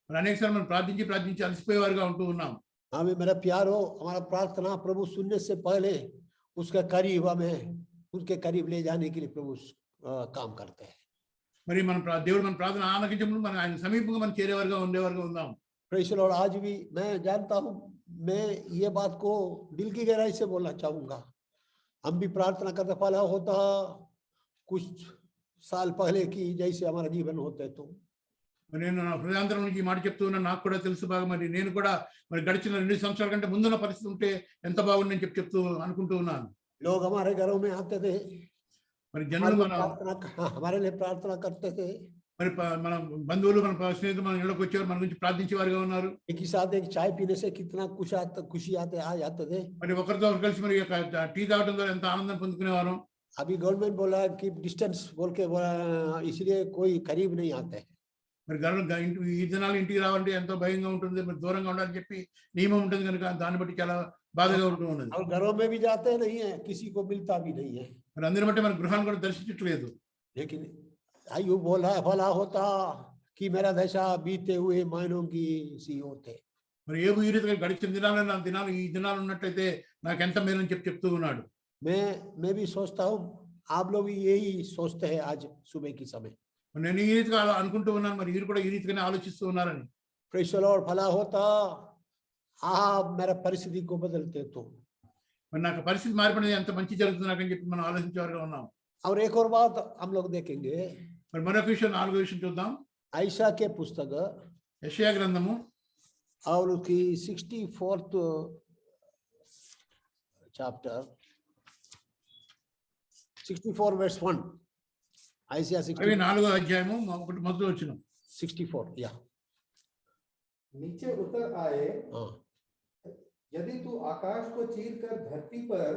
మరి అనేకసార్లు మనం ప్రార్థించి అలసిపోయేవారుగా ఉంటూ ఉన్నాం. आमीन। मेरा प्यार हो, हमारा प्रार्थना प्रभु सुनने से पहले उसका करीब हमें उसके करीब ले जाने के लिए प्रभु काम करते हैं। మరి మన దేవుడు మన ప్రార్థన ఆలకించినప్పుడు మనం ఆయన సమీపంగా మనం చేరేవారుగా ఉండేవారుగా ఉందాం. Praise the Lord. आज भी मैं जानता हूँ, मैं ये बात को दिल की गहराई से बोलना चाहूंगा, हम भी प्रार्थना करते फला होता कुछ साल पहले की जैसे हमारा जीवन होते तो। నేను నా హృదయాంతరం నుంచి ఈ మాట చెప్తూ ఉన్నా, నాకు కూడా తెలుసు బాగా. మరి నేను కూడా మరి గడిచిన 2 సంవత్సరాల కంటే ముందున్న పరిస్థితి ఉంటే ఎంత బాగుందని చెప్తూ అనుకుంటూ ఉన్నాను. लोग हमारे घरों में आते थे, మరి జనులు మన हमारे लिए प्रार्थना करते थे। మరి మన బంధువులు మన స్నేహితులు మన ఇళ్ళకి వచ్చేవారు, మన గురించి ప్రార్థించే వారుగా ఉన్నారు। एक ही साथ एक चाय पीने से कितना खुशी आते आ जाते थे। మరి ఒకరితో ఒకరు కలిసి మరి టీ తాగడం ద్వారా ఎంత ఆనందం పొందుకునేవారు। अभी गवर्नमेंट बोला कि डिस्टेंस बोल के बोला, इसलिए कोई करीब नहीं आते हैं। మరి ఈ దినాలు ఇంటికి రావాలంటే ఎంతో భయంగా ఉంటుంది, మరి దూరంగా ఉండాలని చెప్పి నియమం ఉంటుంది కనుక దాన్ని బట్టి చాలా బాధగా ఉంటుంది। और घरों में भी जाते नहीं है, किसी को मिलता भी नहीं है। మరి అందరి బట్టి మన గృహాన్ని కూడా దర్శించట్లేదు। लेकिन अय्यूब बोला भला होता कि मेरा दशा बीते हुए महीनों की सी होते। మరి ఏబు ఈ రీతిగా గడిచిన దినాలు నా దినాలు ఈ దినాలు ఉన్నట్లయితే నాకు ఎంత మేలని చెప్తూ ఉన్నాడు। मैं भी सोचता हूँ, आप लोग भी यही सोचते हैं आज सुबह की समय। నేను ఈ రీతిగా అనుకుంటూ ఉన్నాను, మరి మీరు కూడా ఈ రీతిగానే ఆలోచిస్తూ ఉన్నారని। प्रेज़ द लॉर्ड, भला होता आप मेरा परिस्थिति को बदलते तो। మరి నాకు పరిస్థితి మారిపోయినది ఎంత మంచి జరుగుతుంది నాకని చెప్పి మనం ఆలోచించేవారుగా ఉన్నాం। और एक और बात हम लोग देखेंगे, మరి మరొక విషయం, 4వ విషయం చూద్దాం। आयशा के पुस्तक యెషయా గ్రంథము और उसकी 64th चैप्टर 64 verse 1, आयशा 4వ అధ్యాయము మొదటి వచనం। 64 या नीचे उतर आए, यदि तू आकाश को चीर कर धरती पर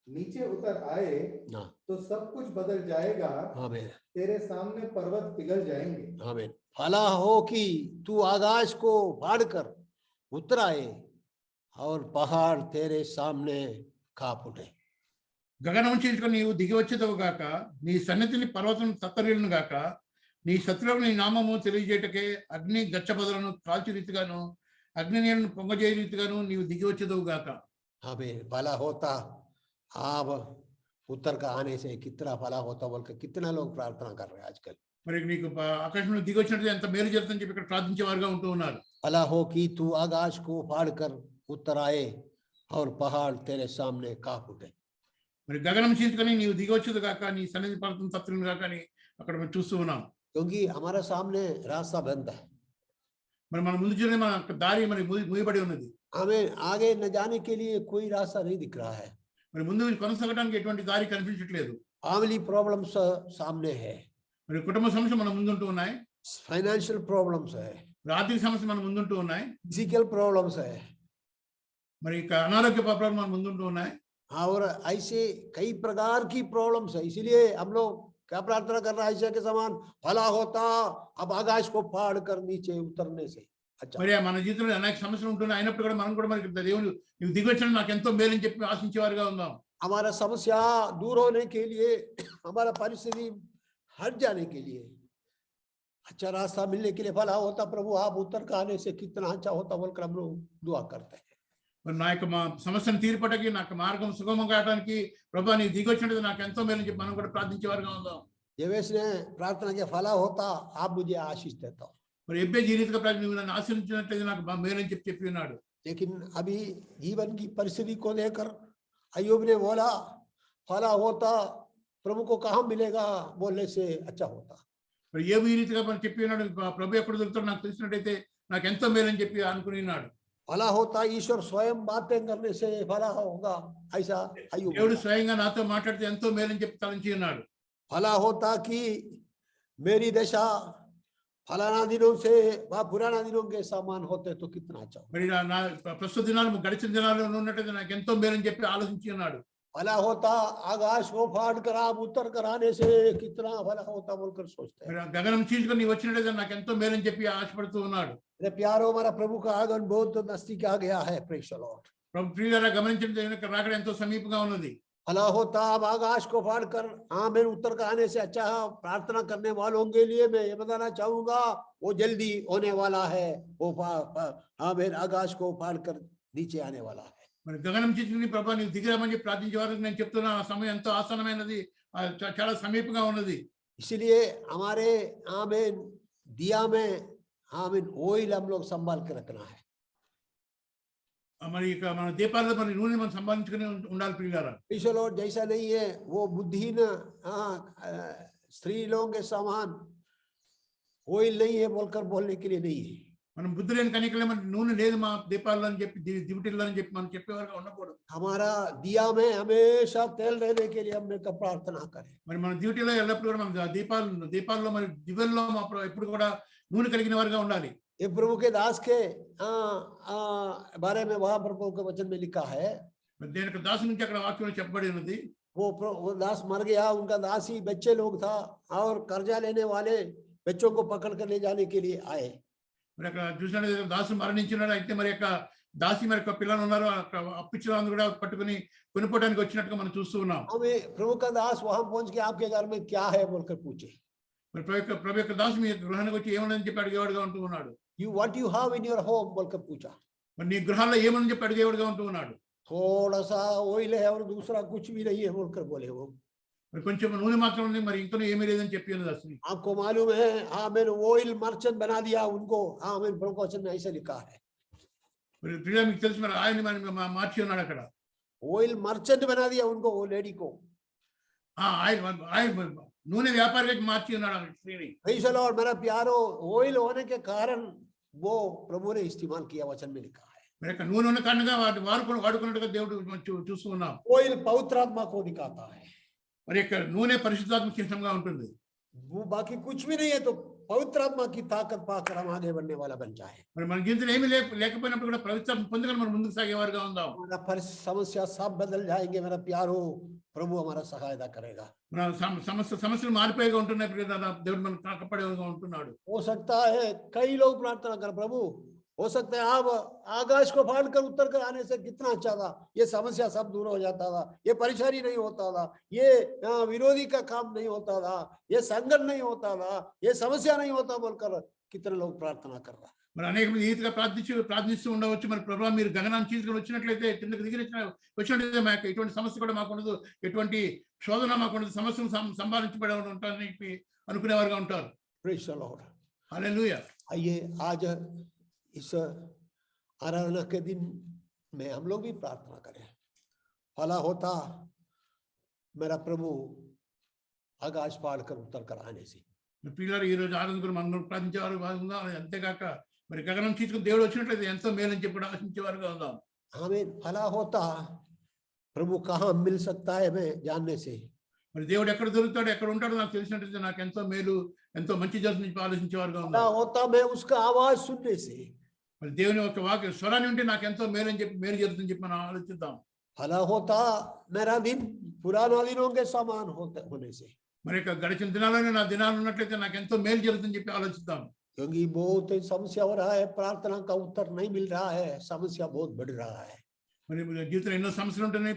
नीचे उतर आए तो सब कुछ बदल जाएगा। आमीन। तेरे सामने पर्वत पिघल जाएंगे। आमीन। भला हो कि तू आकाश को फाड़ कर उतर आए और पहाड़ तेरे सामने कांप उठे। గగనం చీల్చుకొని నీవు దిగి వచ్చేదవు గాక, నీ సన్నిధిని పర్వతం తత్తరిల్లును గాక, నీ శత్రువులకు నీ నామము తెలియజేయటకే అగ్ని గచ్చబదులను కాల్చి రీతిగాను అగ్ని నీళ్ళను పొంగజేయ రీతిగాను నీవు దిగి వచ్చేదవు గాక। आमीन। भला होता आप उत्तर का आने से कितना भला होता बोलकर कितना लोग प्रार्थना कर रहे हैं आजकल। మరి నీకు ఆకాశంలో దిగి వచ్చినట్టు ఎంత మేలు జరుగుతుందని చెప్పి ఇక్కడ ప్రార్థించే వారుగా ఉంటూ ఉన్నారు। भला हो कि तू आकाश को फाड़ कर उतर आए और पहाड़ तेरे सामने कांप उठे। మరి గగనం చీల్చుకొని నీవు దిగి వచ్చేది కాక, నీ సన్నిధి పర్వతం తత్తరిల్లును గాక అని అక్కడ మనం చూస్తూ ఉన్నాం। क्योंकि हमारे सामने रास्ता बंद है, మరి మన ముందు చూడని మన దారి మరి మూయబడి ఉన్నది। हमें आगे न जाने के लिए कोई रास्ता नहीं दिख रहा है। మరి ముందు కొనసాగడానికి ఎటువంటి దారి కనిపించట్లేదు। फैमिली प्रॉब्लम्स सामने है, మరి కుటుంబ సమస్య మన ముందుంటూ ఉన్నాయి, फाइनेंशियल प्रॉब्लम्स है, ఆర్థిక సమస్య మన ముందుంటూ ఉన్నాయి, फिजिकल प्रॉब्लम्स है, మరి అనారోగ్య ప్రాబ్లం మన ముందుంటూ ఉన్నాయి। और ऐसे कई प्रकार की प्रॉब्लम्स है। इसलिए हम लोग क्या प्रार्थना कर रहे हैं, ऐसे के समान भला होता अब आकाश को फाड़ कर नीचे उतरने से अच्छा। మరి మన జీవితంలో అనేక సమస్యలు ఉంటున్నాయి, అయినప్పుడు కూడా మనం కూడా మరి దేవుడు నువ్వు దిగి వచ్చిన నాకు ఎంతో మేలని చెప్పి ఆశించేవారుగా ఉందాం। हमारा समस्या दूर होने के लिए, हमारा परिस्थिति हट जाने के लिए, अच्छा रास्ता मिलने के लिए भला होता प्रभु आप उत्तर का आने से कितना अच्छा होता बोलकर हम लोग दुआ करते हैं। మరి నా యొక్క సమస్యను తీర్పటకి, నాకు మార్గం సుగమం కావడానికి ప్రభా నీ దిగి వచ్చినట్టు నాకు ఎంతో మేలని చెప్పి మనం కూడా ప్రార్థించేవారుగా ఉందాం। यवेश ने प्रार्थना किया भला होता आप मुझे आशीष देता हो। మరి ఎబ్బే ఈ రీతిగా నువ్వు నన్ను ఆశీర్వదించినట్లయితే నాకు మేలని చెప్పి ఉన్నాడు। लेकिन अभी जीवन की परिस्थिति को लेकर अय्यूब ने बोला भला होता प्रभु को कहाँ मिलेगा बोलने से अच्छा होता। మరి ఏబు ఈ రీతిగా మనం చెప్పి ఉన్నాడు, ప్రభు ఎక్కడ దొరుకుతాడు నాకు తెలిసినట్టయితే నాకు ఎంతో మేలని చెప్పి అనుకుని ఉన్నాడు। भला होता ईश्वर स्वयं बातें करने से भला होगा, ऐसा अय्यूब। దేవుడు స్వయంగా నాతో మాట్లాడితే ఎంతో మేలని చెప్పి తలంచి ఉన్నాడు। भला होता कि मेरी दशा फलाना दिनों से व पुराना दिनों के समान होते तो कितना अच्छा। మరి నా ప్రస్తుత దినాలు గడిచిన దినాలు ఉన్నట్టయితే నాకు ఎంతో మేలని చెప్పి ఆలోచించి ఉన్నాడు। भला होता आकाश को फाड़ कर आप उत्तर कराने से कितना भला होता बोलकर सोचते हैं। మరి గగనం చీల్చుకొని నీ వచ్చినట్టయితే నాకు ఎంతో మేలని చెప్పి ఆశపడుతూ ఉన్నాడు। मेरे प्यारो हमारा प्रभु का आगमन बहुत नजदीक आ गया है। Praise the Lord. ప్రభు ప్రియులారా గమనించండి, రాకడ ఎంతో సమీపంగా ఉన్నది। भला होता अब आकाश को फाड़ कर आमीन उत्तर का आने से अच्छा प्रार्थना करने वालों के लिए मैं ये बताना चाहूंगा वो जल्दी होने वाला है। वो आमीन आकाश को फाड़ कर नीचे आने वाला है। మరి గగనం చీల్చుకుని ప్రభా నీవు దిగిరామని చెప్పి ప్రార్థించే వారికి నేను చెప్తున్నా, ఆ సమయం ఎంతో ఆసన్నమైనది, చాలా సమీపంగా ఉన్నది। इसलिए हमारे आमीन दिया में आमीन ऑयल हम लोग संभाल के रखना है। మరి ఇక మన దీపాల్లో మరి నూనె మనం సంపాదించుకుని ఉండాలి ప్రియులారా। चलो जैसा नहीं है वो बुद्धिहीन स्त्री लोगों के समान ऑयल नहीं है बोलकर बोलने के लिए नहीं है। మనం బుద్ధి లేని కనికలే మన నూనె లేదు మా దీపాల్లో అని చెప్పి దివిటీల్లో అని చెప్పి మనం చెప్పేవారుగా ఉండకూడదు. हमारा दिया में हमेशा तेल रहने के लिए हम मिलकर प्रार्थना करें. మరి మన డ్యూటీలో ఎల్లప్పుడూ కూడా మనం దీపాల్లో మరి దివ్యంలో ఎప్పుడు కూడా నూనె కలిగిన వారుగా ఉండాలి. ये प्रभु के दास के बारे में वहां प्रभु के वचन में लिखा है. మరి దేని యొక్క దాసు నుంచి అక్కడ వాక్యంలో చెప్పబడి ఉన్నది. वो दास मर गया, उनका दासी बच्चे लोग था और कर्जा लेने वाले बच्चों को पकड़ कर ले जाने के लिए आए. మరి అక్కడ చూసినట్లయితే దాసు మరణించినాడు. అయితే మరి యొక్క దాసి మరి యొక్క పిల్లలు ఉన్నారు, అక్కడ అప్పిచ్చిన వాళ్ళు కూడా పట్టుకుని కొనుక్కోవడానికి వచ్చినట్టుగా మనం చూస్తూ ఉన్నాం. हमें प्रभु का दास वहां पहुंच के आपके घर में क्या है बोलकर पूछे. మరి ప్రభు యొక్క దాసు మీ గృహానికి వచ్చి ఏమని చెప్పి అడిగేవాడుగా ఉంటూ ఉన్నాడు. what you have in your home बोलकर पूछा. మరి నీ గృహాల్లో ఏమని చెప్పి అడిగేవాడుగా ఉంటూ ఉన్నాడు. थोड़ा सा ऑयल है और दूसरा कुछ भी नहीं है बोलकर बोले वो. మరి కొంచెం నూనె మాత్రం ఉంది, మరి ఇంకా ఏమీ లేదని చెప్పి దాసుని. आपको मालूम है, हाँ मैंने ऑयल मर्चेंट बना दिया उनको. हाँ मैंने प्रभु के वचन में ऐसे लिखा है. మరి ప్రియ మీకు తెలుసు, మరి ఆయన మార్చి ఉన్నాడు అక్కడ. ऑयल मर्चेंट बना दिया उनको, वो लेडी को. ఆయన నూనె వ్యాపారికి మార్చి ఉన్నాడు ఆ స్త్రీని. Praise the Lord. मेरा प्यारो, ऑयल होने के कारण वो प्रभु ने इस्तेमाल किया, वचन में लिखा है. మరి యొక్క నూనె ఉన్న కారణంగా వాడుకున్నట్టుగా దేవుడు చూస్తూ ఉన్నాం. ऑयल पवित्र आत्मा को दिखाता है. మరి యొక్క నూనె పరిశుద్ధాత్మ చిహ్నంగా ఉంటుంది. वो बाकी कुछ भी नहीं है, तो पवित्र आत्मा की ताकत पाकर हम आगे बढ़ने वाला बन जाए. మరి మన జీవితంలో ఏమీ లేకపోయినప్పుడు కూడా పవిత్రాత్మ పొందుకొని మనం ముందుకు సాగేవారుగా ఉందాం. हमारा समस्या सब बदल जाएंगे. मेरा प्यारो, प्रभु हमारा सहायता करेगा. మన సమస్యలు మారిపోయేగా ఉంటున్నాయి. దేవుడు మనకు కాపాడేగా ఉంటున్నాడు. हो सकता है कई लोग प्रार्थना कर, प्रभु हो सकता है आप आकाश को फाड़ कर उत्तर कर आने से कितना अच्छा था, ये समस्या सब दूर हो जाता था, ये परेशानी नहीं होता था, ये विरोधी का काम नहीं होता था, ये संकट नहीं होता था, ये समस्या नहीं होता बोलकर कितने लोग प्रार्थना कर रहा. మరి అనేక మంది ఈతగా ప్రార్థిస్తూ ఉండవచ్చు. మరి ప్రభు మీరు గగనాన్ని తీసుకుని వచ్చినట్లయితే, కిందకి వచ్చినట్లయితే మాకు ఎటువంటి సమస్య కూడా మాకు ఉండదు, ఎటువంటి శోధన మాకు ఉండదు, సమస్యలు సంపాదించబడి ఉంటారని చెప్పి అనుకునేవారుగా ఉంటారు. Praise the Lord. హల్లెలూయా. आइए आज इस आराधना के दिन में हम लोग भी प्रार्थना करें. भला होता मेरा प्रभु आकाश फाड़ कर उत्तर कर आने से. పిల్లలు ఈ రోజు ఆరాధన మనం ప్రార్థించేవారు ఉందాం. అంతేకాక మరి గగనం తీసుకుని దేవుడు వచ్చినట్లయితే ఎంతో మేలని చెప్పి ఆశించేవారుగా ఉందాం. हमें भला होता प्रभु कहाँ मिल सकता है हमें जानने से. మరి దేవుడు ఎక్కడ దొరుకుతాడు, ఎక్కడ ఉంటాడో నాకు తెలిసినట్లయితే నాకు ఎంతో మేలు, ఎంతో మంచి జరుగుతుంది ఆలోచించేవారుగా भला ఉందాం. होता मैं उसका आवाज सुनने से. మరి దేవుని యొక్క వాక్య స్వరాన్ని ఉంటే నాకు ఎంతో మేలు అని చెప్పి మేలు జరుగుతుందని చెప్పి మనం ఆలోచిద్దాం. भला होता मेरा दिन पुराना दिनों के समान होने से. మరి యొక్క గడిచిన దినాల్లోనే నా దినాలు ఉన్నట్లయితే నాకు ఎంతో మేలు జరుగుతుందని చెప్పి ఆలోచిద్దాం. क्योंकि बहुत समस्या हो रहा है, प्रार्थना का उत्तर नहीं मिल रहा है, समस्या बहुत बढ़ रहा है. మరి జీవితంలో ఎన్నో సమస్యలు ఉంటున్నాయి,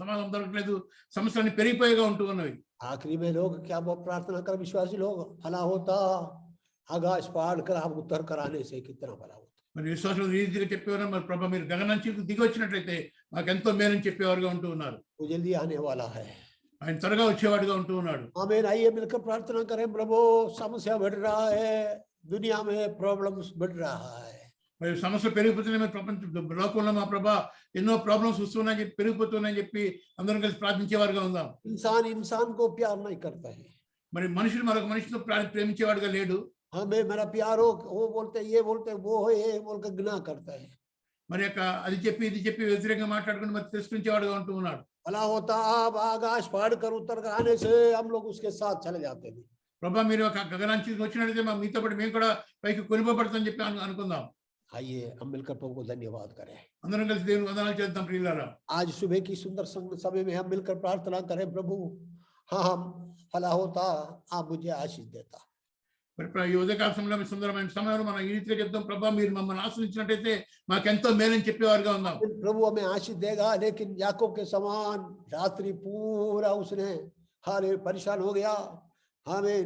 సమాధానం దొరకలేదు, సమస్యలు పెరిగిపోయేగా ఉంటూ ఉన్నవి. आखिरी में लोग क्या प्रार्थना कर, विश्वासी लोग, भला होता आकाश फाड़ कर आप उत्तर कराने से कितना भला होता. మరి విశ్వాసులు రీతిగా చెప్పేవారు, మరి ప్రభు మీరు గగనానికి దిగి వచ్చినట్లయితే మాకు ఎంతో మేలని చెప్పేవారుగా ఉంటూ ఉన్నారు. वो जल्दी आने वाला है. ఆయన త్వరగా వచ్చేవాడుగా ఉంటూ ఉన్నాడు. आमीन. आइए मिलकर प्रार्थना करें. प्रभु समस्या बढ़ रहा है, दुनिया में प्रॉब्लम्स बढ़ रहा है. మరి సమస్యలు పెరిగిపోతున్నాయి. మరి ప్రపంచ లోకంలో మా ప్రభా ఎన్నో ప్రాబ్లమ్స్ వస్తున్నాయని చెప్పి పెరిగిపోతున్నాయని చెప్పి అందరం కలిసి ప్రార్థించేవారుగా ఉందాం. इंसान को प्यार नहीं करता है. మరి మనుషులు మరొక మనిషితో ప్రేమించేవాడుగా లేడు. हमें मेरा प्यारो वो बोलते ये बोलते वो है ये बोलकर गुनाह करता है. మరి యొక్క అది చెప్పి ఇది చెప్పి వ్యతిరేకంగా మాట్లాడుకుని మరి తిరస్కరించేవాడుగా ఉంటూ ఉన్నాడు. भला होता आप आकाश फाड़ कर उत्तर कर आने से हम लोग उसके साथ चले जाते हैं. ప్రభా మీరు ఒక గగనానికి వచ్చినట్లయితే మా మీతో పాటు మేము కూడా పైకి కొనిపోబడతామని చెప్పి అనుకుందాం. आइए हम मिलकर प्रभु को धन्यवाद करें. అందరం కలిసి దేవుని వందనాలు చేద్దాం ప్రియులారా. आज सुबह की सुंदर समय में हम मिलकर प्रार्थना करें. प्रभु हाँ हम भला होता आप मुझे आशीष देता. మరి ఈ ఉదయకాల సమయంలో సుందరమైన సమయంలో మనం ఈ రీతిగా చెప్తాం, ప్రభా మీరు మమ్మల్ని ఆశ్రయించినట్టయితే మాకెంతో మేలని చెప్పేవారుగా ఉందాం. प्रभु हमें आशीष देगा, लेकिन याकूब के समान रात्रि पूरा उसने हारे परेशान हो गया. हमें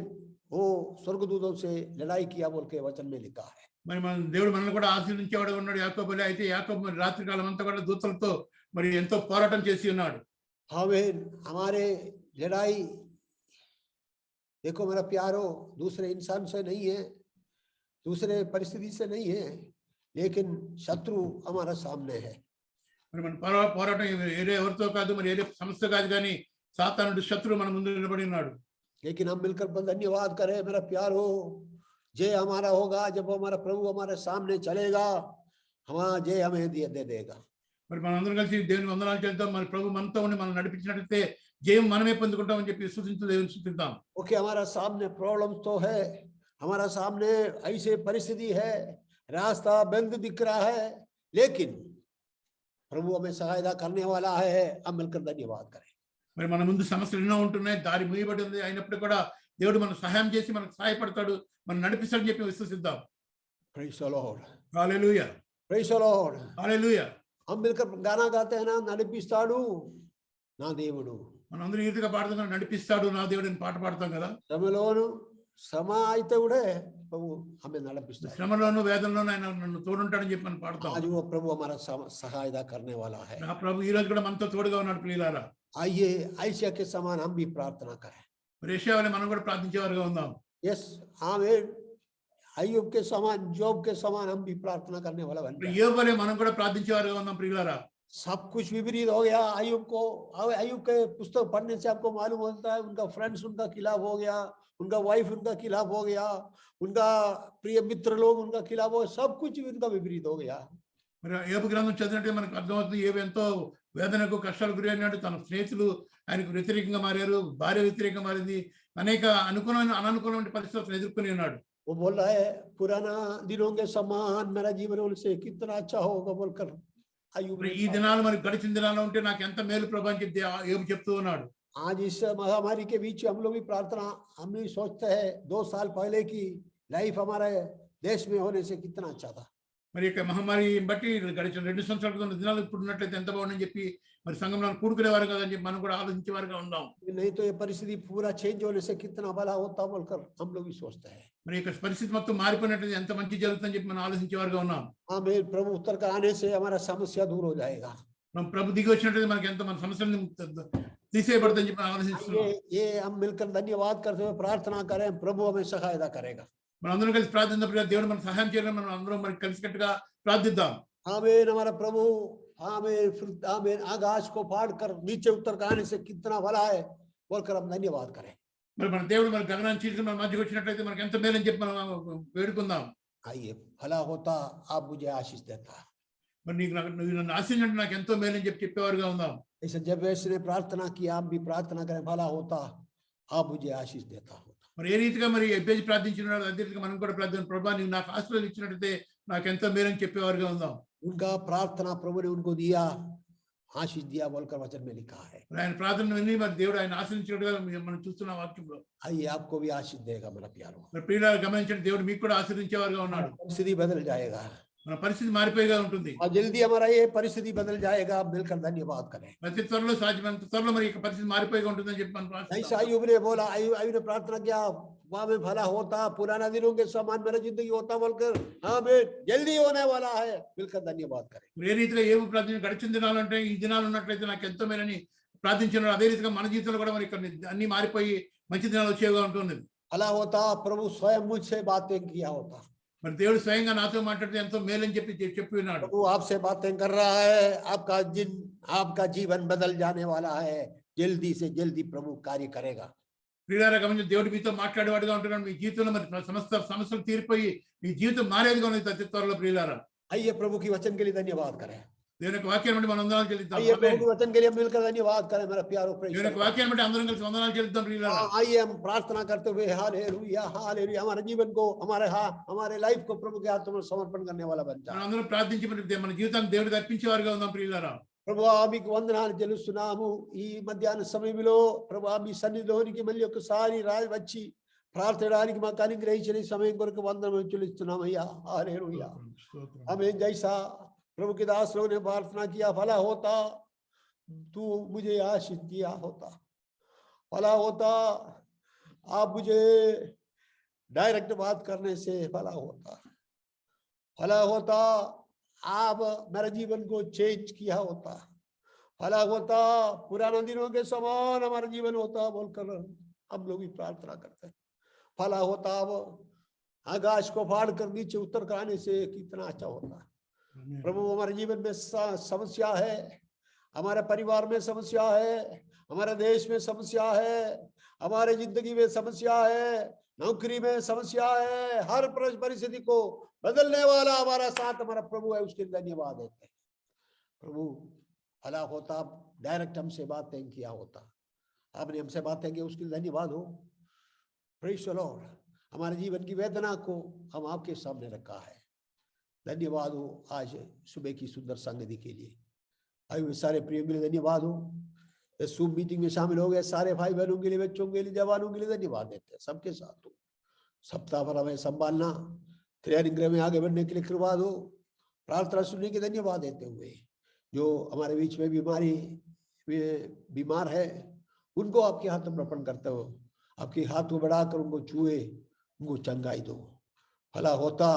वो स्वर्गदूतों से लड़ाई किया बोल के वचन में लिखा है. మరి మన దేవుడు మనల్ని కూడా ఆశీర్వదించేవాడు ఉన్నాడు. యాకోబులే అయితే యాకోబు మరి రాత్రి కాలం అంతా కూడా దూతలతో మరి ఎంతో పోరాటం చేసి ఉన్నాడు. हमें हमारे लड़ाई देखो मेरा प्यारो दूसरे इंसान से नहीं है, दूसरे परिस्थिति से नहीं है, लेकिन शत्रु हमारा सामने है. మరి మన పోరాటం ఏరే ఎవరితో కాదు, మరి ఏరే సమస్య కాదు, కానీ సాతానుడు శత్రువు మన ముందు నిలబడి ఉన్నాడు. लेकिन हम मिलकर धन्यवाद करें मेरा प्यारो, जय हमारा होगा जब हमारा प्रभु हमारे सामने चलेगा, हमारा जय हमें दे देगा। మరి మనందరం కలిసి దేవుని వందనాలు చెల్లిద్దాం. మరి ప్రభు మనతో ఉండి మనం నడిపించినట్లయితే జయం మనమే పొందుకుంటామని చెప్పి విశ్వసించు దేవుని స్తుతిద్దాం. ओके, हमारा सामने प्रॉब्लम्स तो है, हमारा सामने ऐसे परिस्थिति है, रास्ता बंद दिख रहा है, लेकिन प्रभु हमें सहायता करने वाला है। हम मिलकर धन्यवाद करें। మరి మన ముందు సమస్యలు ఎన్నో ఉంటున్నాయి, దారి మూయబడి ఉంది, అయినప్పుడు కూడా దేవుడు మనకు సహాయం చేసి మనకు సహాయపడతాడు, మనం నడిపిస్తాడని చెప్పి విశ్వసిద్దాం. Praise the Lord. Hallelujah, Praise the Lord. హల్లెలూయా. हम मिलकर गाना गाते हैं ना, నడిపిస్తాడు నా దేవుడు. మనందరం ఈ రీతిగా పాడుతాం కదా, నడిపిస్తాడు నా దేవుడు అని పాట పాడతాం కదా. శ్రమలోను శ్రమ అయితే కూడా ప్రభు हमें నడిపిస్తాడు. శ్రమలోను వేదనలోను ఆయన నన్ను తోడుంటాడని చెప్పి మనం పాడతాం. आज वो प्रभु हमारा सहायता करने वाला है। నా ప్రభు ఈ రోజు కూడా మనతో తోడుగా ఉన్నాడు ప్రియులారా. आइए ऐसा के समान हम भी प्रार्थना करें। మరి యెషయా వలె మనం కూడా ప్రార్థించేవారుగా ఉందాం. यस आमीन। अय्यूब के समान, जॉब के समान हम भी प्रार्थना करने वाला बन जाए। యోబు వలె మనం కూడా ప్రార్థించేవారుగా ఉందాం ప్రియులారా. सब कुछ विपरीत हो गया अय्यूब को। अय्यूब के पुस्तक पढ़ने से आपको मालूम होता है उनका फ्रेंड्स उनका खिलाफ हो गया, उनका वाइफ उनका खिलाफ हो गया, उनका प्रिय मित्र लोग उनका खिलाफ हो, सब कुछ उनका विपरीत हो गया। మరి యోబు గ్రంథం చదివినట్టే మనకు అర్థమవుతుంది, యోబు ఎంతో వేదనకు కష్టాలు గురి అయినాడు. తన స్నేహితులు ఆయనకు వ్యతిరేకంగా మారారు, భార్య వ్యతిరేకంగా మారింది, అనేక అనుకూలమైన అననుకూలమైన పరిస్థితులను ఎదుర్కొని ఉన్నాడు. वो बोल रहा है पुराना दिनों के समान मेरा जीवन उनसे कितना अच्छा होगा बोलकर अय्यूब ఈ దినాలు మరి గడిచిన దినాల్లో ఉంటే నాకు ఎంత మేలు ప్రభు అని చెప్పి యోబు చెప్తూ ఉన్నాడు. आज इस महामारी के बीच हम लोग भी प्रार्थना, हम भी सोचते हैं 2 साल पहले की लाइफ हमारे देश में होने से कितना अच्छा था। మరి ఇక మహమ్మారి బట్టి గడిచిన 2 సంవత్సరాల క్రితం దినాలు ఇప్పుడు ఉన్నట్లయితే ఎంత బాగుందని చెప్పి మరి సంఘంలో కూడుకునేవారు కదని చెప్పి మనం కూడా ఆలోచించేవారుగా ఉందాం. नहीं तो ये परिस्थिति पूरा चेंज होने से कितना भला होता बोलकर हम लोग भी सोचते हैं। మరి ఇక పరిస్థితి మొత్తం మారిపోయినట్లయితే ఎంత మంచి జరుగుతుందని చెప్పి మనం ఆలోచించేవారుగా ఉన్నాం. हाँ मेरे प्रभु उत्तर का आने से हमारा समस्या दूर हो जाएगा। మనం ప్రభు దిగి వచ్చినట్లయితే మనకి ఎంత మన సమస్యలను తీసేయబడతాయని చెప్పి ఆలోచిస్తున్నాం. ये हम मिलकर धन्यवाद करते हुए प्रार्थना करें, प्रभु हमें सहायता करेगा। మనం అందరం కలిసి ప్రార్థించినప్పుడు దేవుడు మనకు సహాయం చేయాలని మనం అందరం మరి కలిసికట్టుగా ప్రార్థిద్దాం. आमीन। हमारा प्रभु आमीन, आमीन। आकाश को फाड़ कर नीचे उतर कर आने से कितना भला है बोलकर हम धन्यवाद करें। మరి మన దేవుడు మన గగనాన్ని చీల్చుకుని మన మధ్యకి వచ్చినట్లయితే మనకి ఎంత మేలని చెప్పి మనం వేడుకుందాం. आइए, भला होता आप मुझे आशीष देता। మరి నువ్వు నన్ను ఆశించంటే నాకు ఎంతో మేలని చెప్పి చెప్పేవారుగా ఉందాం. ऐसे जब वैसे ने प्रार्थना किया, आप भी प्रार्थना करें, भला होता आप मुझे आशीष देता होता। మరి ఏ రీతిగా మరి ఎబ్బేసి ప్రార్థించినాడు అదే రీతిగా మనం కూడా ప్రార్థన, ప్రభా నీవు నాకు ఆశీర్వాదం ఇచ్చినట్లయితే నాకు ఎంతో మేలని చెప్పేవారుగా ఉందాం. उनका प्रार्थना प्रभु ने उनको दिया, आशीष दिया बोलकर वचन में लिखा है। మరి ఆయన ప్రార్థన విని మరి దేవుడు ఆయన ఆశీర్వదించినట్టుగా మనం చూస్తున్న వాక్యంలో. आइए, आपको भी आशीष देगा मेरा प्यारो। మరి ప్రియులారా గమనించండి, దేవుడు మీకు కూడా ఆశీర్వదించేవారుగా ఉన్నాడు. परिस्थिति बदल जाएगा మన పరిస్థితి మారిపోయిగా ఉంటుంది. और जल्दी हमारा ये परिस्थिति बदल जाएगा। आप मिलकर धन्यवाद करें। ప్రతి త్వరలో సాధ్యమైనంత త్వరలో మరి ఇక పరిస్థితి మారిపోయిగా ఉంటుందని చెప్పి మనం ऐसा ప్రార్థిస్తాం. अय्यूब ने बोला, अय्यूब ने प्रार्थना किया, वहां में भला होता, पुराना दिनों के समान मेरा जिंदगी होता बोलकर, हाँ बे जल्दी होने वाला है। मिलकर धन्यवाद करें। ఏ రీతిగా ఏమి ప్రార్థన గడిచిన దినాలు అంటే ఈ దినాలు ఉన్నట్లయితే నాకు ఎంతో మేలని ప్రార్థించినాడు, అదే రీతిగా మన జీవితంలో కూడా మరి ఇక్కడ అన్ని మారిపోయి మంచి దినాలు వచ్చేవిగా ఉంటుంది. भला होता प्रभु स्वयं मुझसे बातें किया होता। మరి దేవుడు స్వయంగా నాతో మాట్లాడితే ఎంతో మేలని చెప్పి ఉన్నాడు. प्रभु आपसे बातें कर रहा है। आपका जीवन बदल जाने वाला है। जल्दी से जल्दी प्रभु कार्य करेगा। ప్రియులారా గమనించి, దేవుడు మీతో మాట్లాడేవాడుగా ఉంటున్నాడు. మీ జీవితంలో మరి సమస్యలు తీరిపోయి మీ జీవితం మారేదిగా ఉన్నది అతి త్వరలో. ప్రియులారా आइए, प्रभु की वचन के लिए धन्यवाद करें। దేవుని యొక్క వాక్యాన్ని బట్టి మనం వందనాలు చెల్లిద్దాం. आइए, प्रभु के वचन के लिए मिलकर धन्यवाद करें मेरा प्यारो। దేవుని యొక్క వాక్యాన్ని బట్టి అందరం కలిసి వందనాలు చెల్లిద్దాం. ప్రియులారా आइए हम प्रार्थना करते हुए हालेलुया हालेलुया हमारे जीवन को, हमारे लाइफ को प्रभु के हाथों में समर्पण करने वाला बन जाए। మనం అందరం ప్రార్థించి మన జీవితాన్ని దేవుడికి అర్పించేవారుగా ఉందాం. ప్రియులారా ప్రభు మీకు వందనాలు చెల్లిస్తున్నాము। ఈ మధ్యాహ్న సమయంలో ప్రభు మీ సన్నిధిలోనికి మళ్ళీ ఒకసారి వచ్చి ప్రార్థించడానికి మాకు అనుగ్రహించిన ఈ సమయం కొరకు వందనం చెల్లిస్తున్నాం అయ్యా। హల్లెలూయా आमीन। जैसा प्रभु के दास लोगों ने प्रार्थना किया, भला होता तू मुझे आशीष दिया होता, भला होता आप मुझे डायरेक्ट बात करने से भला होता, भला होता आप मेरे जीवन को चेंज किया होता, भला होता पुराने दिनों के समान हमारा जीवन होता बोलकर हम लोग भी प्रार्थना करते हैं। भला होता अब आकाश को फाड़ कर नीचे उतर कर आने से कितना अच्छा होता। प्रभु हमारे जीवन में समस्या है, हमारे परिवार में समस्या है, हमारे देश में समस्या है, हमारे जिंदगी में समस्या है। नौकरी में समस्या है, हर परिस्थिति को बदलने वाला हमारा साथ हमारा प्रभु है, उसके लिए धन्यवाद देते हैं। प्रभु भला होता डायरेक्ट हमसे बातें किया होता, आपने हमसे बातें की, उसके लिए धन्यवाद हो। Praise the Lord. हमारे जीवन की वेदना को हम आपके सामने रखा है, धन्यवाद हो आज सुबह की सुंदर संगति के लिए। भाई सारे प्रियों के लिए धन्यवाद हो, इस सूप मीटिंग में शामिल हो गए सारे भाई बहनों के लिए, बच्चों के लिए, जवानों के लिए धन्यवाद देते हैं। सबके साथ हो, सप्ताह भर हमें संभालना, ट्रेनिंग गृह में आगे बढ़ने के लिए कृपा दो। प्रार्थना सुनने के धन्यवाद देते हुए जो हमारे बीच में बीमार है उनको आपके हाथ में अर्पण करते हो, आपके हाथ को बढ़ाकर उनको छुए, उनको चंगाई दो। भला होता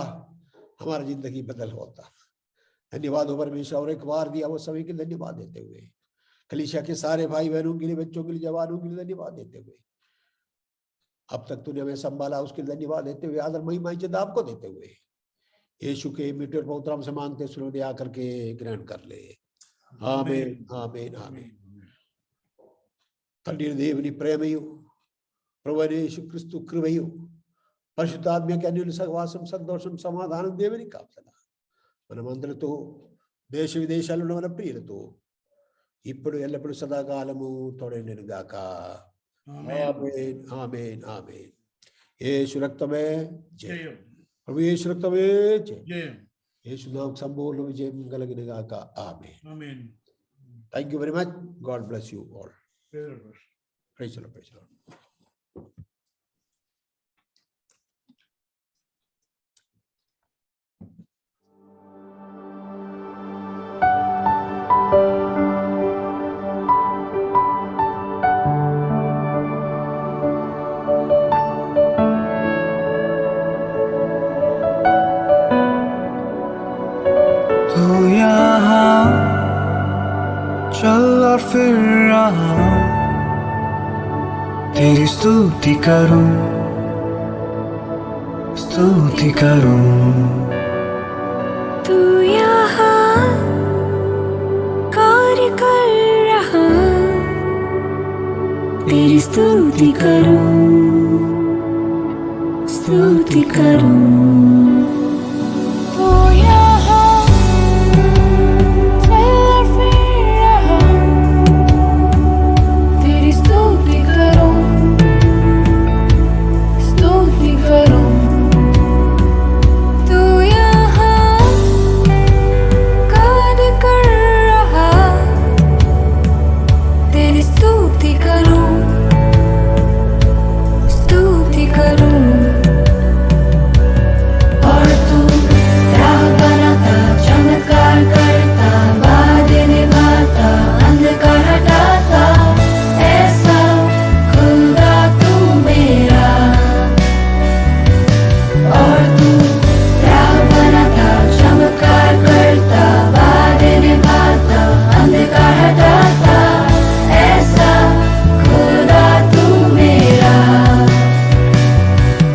हमारी जिंदगी बदल होता। धन्यवाद हो परमेश्वर, और एक बार दिया वो सभी के धन्यवाद देते हुए, कलीसिया के सारे भाई बहनों के लिए, बच्चों के लिए, जवानों के लिए धन्यवाद देते हुए, अब तक तूने हमें संभाला उसके लिए धन्यवाद देते हुए, आदर महिमा इज्जत आपको देते हुए यीशु के मीठे पवित्र नाम से मांगते सुनो दे आकर के ग्रहण कर ले। आमीन आमीन आमीन। తండ్రి దేవుని ప్రేమయు ప్రభువైన యేసుక్రీస్తు కృపయు పరిశుద్ధాత్మ అన్యోన్య సహవాసం సంతోషం సమాధానం దేవుని కాపుదల మనమందరితో దేశ విదేశాల్లో ఉన్న మన ప్రియులతో ఇప్పుడు ఎల్లప్పుడూ సదాకాలము తోడైనను గాక। ఆమేన్ ఆమేన్ ఆమేన్। యేసు రక్తమే జయం, ప్రభు యేసు రక్తమే జయం, యేసు నామమున సంపూర్ణ విజయం కలుగును గాక। ఆమేన్ ఆమేన్। Thank you very much, God bless you all. Praise the Lord, praise the Lord. तू यहाँ चल और फिर रहा, तेरी स्तुति करूं, स्तुति करूं। तू यहाँ कार्य कर रहा, तेरी स्तुति करूं, स्तुति करूं। तू यहाँ चल फिर रहा, तेरी स्तुति करूं, स्तुति करूं। तू यहाँ कार्य कर रहा, तेरी स्तुति करूं, स्तुति करूं। और तू राह बनाता, चमत्कार करता, वादे निभाता, अंधकार हटाता, ऐसा खुदा तू मेरा। और तू राह बनाता, चमत्कार करता, वादे निभाता, अंधकार हटाता, ऐसा खुदा तू मेरा।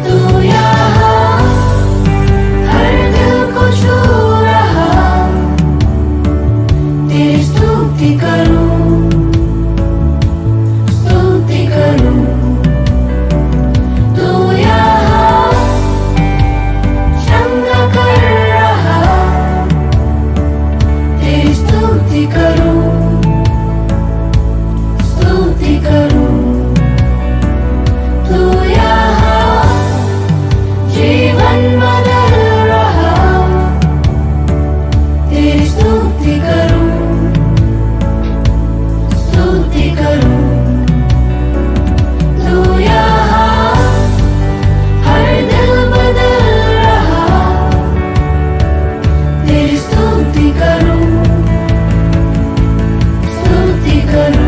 तू यहाँ हर दिल को छू रहा, तेरी स्तुति करूं, स्तुति करूं। तू यहाँ चंगा कर रहा, तेरी स्तुति करूं, स्तुति करूं। तू यहाँ जीवन बदल रहा, तेरी स्तुति करूं, स्तुति करूं। तू यहाँ हर दिल बदल रहा, तेरी स्तुति करूं, स्तुति करूं।